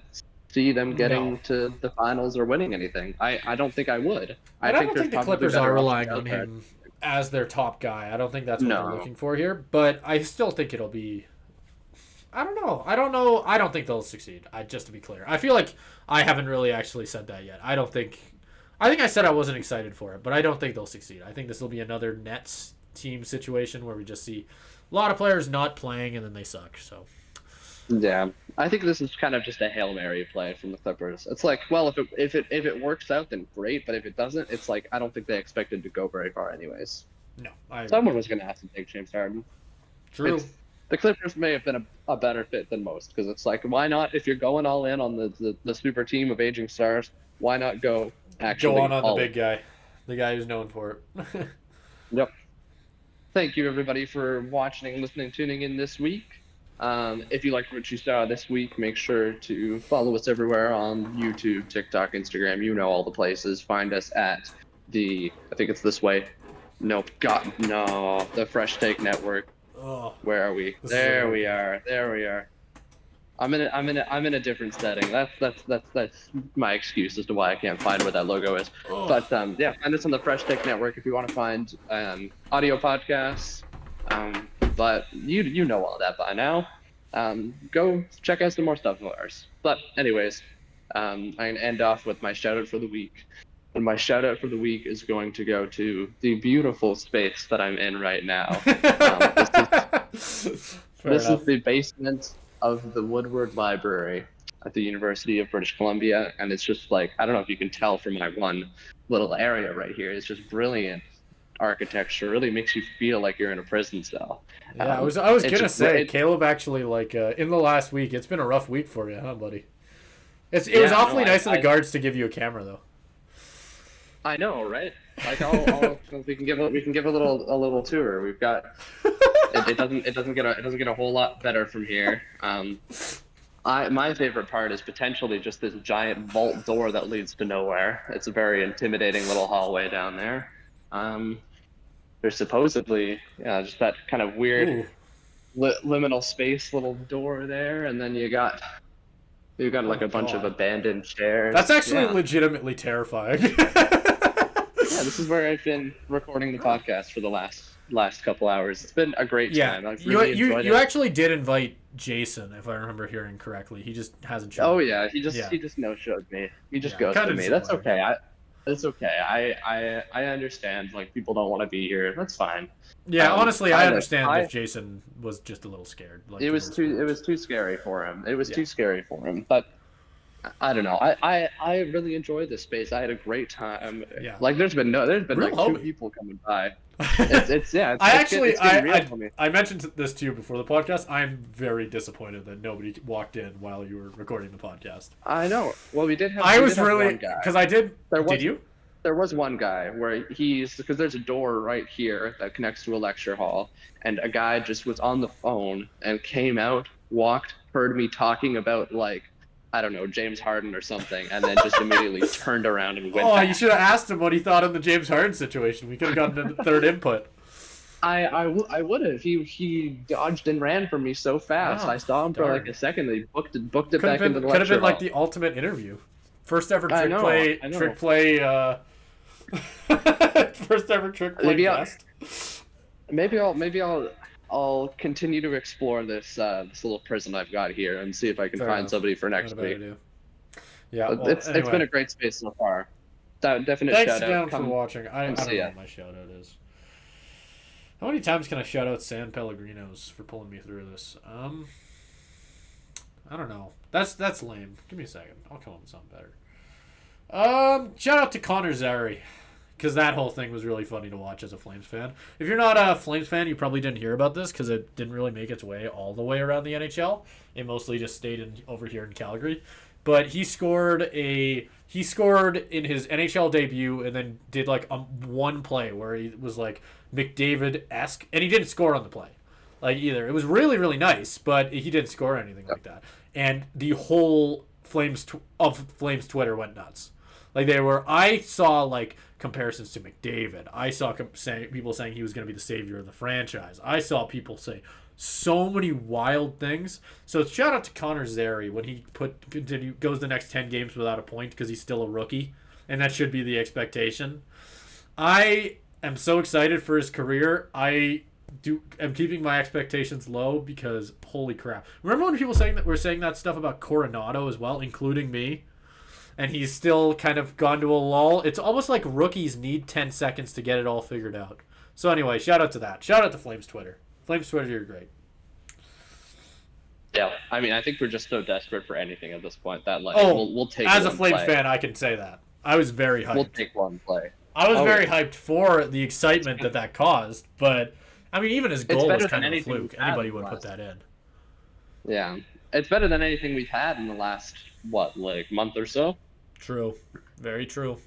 see them getting to the finals or winning anything. I don't think I would. I don't think the Clippers are relying on him as their top guy. I don't think that's what they're looking for here, but I still think it'll be... I don't know. I don't think they'll succeed. Just to be clear. I feel like I haven't really actually said that yet. I think I said I wasn't excited for it, but I don't think they'll succeed. I think this will be another Nets team situation where we just see a lot of players not playing and then they suck. So yeah, I think this is kind of just a Hail Mary play from the Clippers. It's like, well, if it works out, then great, but if it doesn't, it's like, I don't think they expected to go very far anyways. No, someone was going to have to take James Harden. True. The Clippers may have been a better fit than most, because it's like, why not, if you're going all in on the super team of aging stars, why not go on the big guy, the guy who's known for it. Yep. Thank you, everybody, for watching, listening, tuning in this week. If you liked what you saw this week, make sure to follow us everywhere on YouTube, TikTok, Instagram. You know all the places. Find us at I think it's this way. Nope. The Fresh Take Network. Oh, where are we? There we are. I'm in a different setting. That's my excuse as to why I can't find where that logo is. Oh. But yeah, find us on the Fresh Take Network if you want to find audio podcasts. But you know all that by now. Go check out some more stuff of ours. But anyways, I'm gonna end off with my shout out for the week. And my shout out for the week is going to go to the beautiful space that I'm in right now. This is the basement of the Woodward Library at the University of British Columbia, and it's just like, I don't know if you can tell from my one little area right here. It's just brilliant architecture. Really makes you feel like you're in a prison cell. Yeah, I was gonna say, Caleb, actually, like in the last week, it's been a rough week for you, huh, buddy? It was awfully nice of the guards to give you a camera, though. I know, right? Like, we can give a little tour. We've got it doesn't get a whole lot better from here. My favorite part is potentially just this giant vault door that leads to nowhere. It's a very intimidating little hallway down there. There's supposedly just that kind of weird liminal space little door there, and then you've got like a bunch of abandoned chairs. That's actually legitimately terrifying. Yeah, this is where I've been recording the podcast for the last couple hours. It's been a great time. I've really enjoyed it. You actually did invite Jason, if I remember hearing correctly. He just hasn't showed. Oh yeah, he just no-showed me. He just ghosted me. That's okay. It's okay. I understand. Like, people don't want to be here. That's fine. Yeah, honestly, I understand if Jason was just a little scared. Like, it was too scary for him. It was too scary for him. But I don't know. I really enjoyed this space. I had a great time. Yeah. Like, there's been like two people coming by. I mentioned this to you before the podcast. I'm very disappointed that nobody walked in while you were recording the podcast. I know. Well, we did have. One guy. Because I did. Did you? There was one guy where because there's a door right here that connects to a lecture hall, and a guy just was on the phone and came out, walked, heard me talking about, like, I don't know, James Harden or something, and then just immediately turned around and went back. You should have asked him what he thought of the James Harden situation. We could have gotten a third input. I would have. He dodged and ran from me so fast. I saw him for like a second. He booked it back into the lecture hall. Could have been like the ultimate interview. First ever trick play. First ever trick play guest. Maybe I'll continue to explore this little prison I've got here and see if I can find somebody for next week. Yeah, well, it's been a great space so far. Definite Thanks shout again out. for watching. I don't know what my shout out is. How many times can I shout out San Pellegrinos for pulling me through this? I don't know. That's lame. Give me a second. I'll come up with something better. Shout out to Connor Zary, because that whole thing was really funny to watch as a Flames fan. If you're not a Flames fan, you probably didn't hear about this because it didn't really make its way all the way around the NHL. It mostly just stayed over here in Calgary. But he scored in his NHL debut and then did like one play where he was like McDavid-esque, and he didn't score on the play, like, either. It was really, really nice, but he didn't score anything like that. And the whole Flames Twitter went nuts. Like, I saw like comparisons to McDavid. I saw people saying he was going to be the savior of the franchise. I saw people say so many wild things. So shout out to Connor Zary when he goes the next 10 games without a point because he's still a rookie, and that should be the expectation. I am so excited for his career. I'm keeping my expectations low because holy crap. Remember when people were saying that stuff about Coronado as well, including me? And he's still kind of gone to a lull. It's almost like rookies need 10 seconds to get it all figured out. So anyway, shout out to that. Shout out to Flames Twitter. Flames Twitter, you're great. Yeah, I mean, I think we're just so desperate for anything at this point that we'll take. As a Flames fan, I can say that. I was very hyped. We'll take one play. I was very hyped for the excitement that caused, but I mean, even his goal was kind of a fluke. Anybody would put that in. Yeah, it's better than anything we've had in the last month or so. True, very true.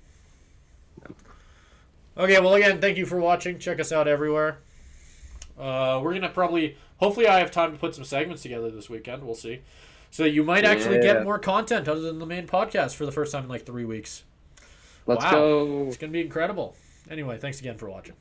Okay, well, again, thank you for watching. Check us out everywhere. We're gonna hopefully I have time to put some segments together this weekend. We'll see. So you might actually get more content other than the main podcast for the first time in like 3 weeks. Let's go. It's gonna be incredible. Anyway, thanks again for watching.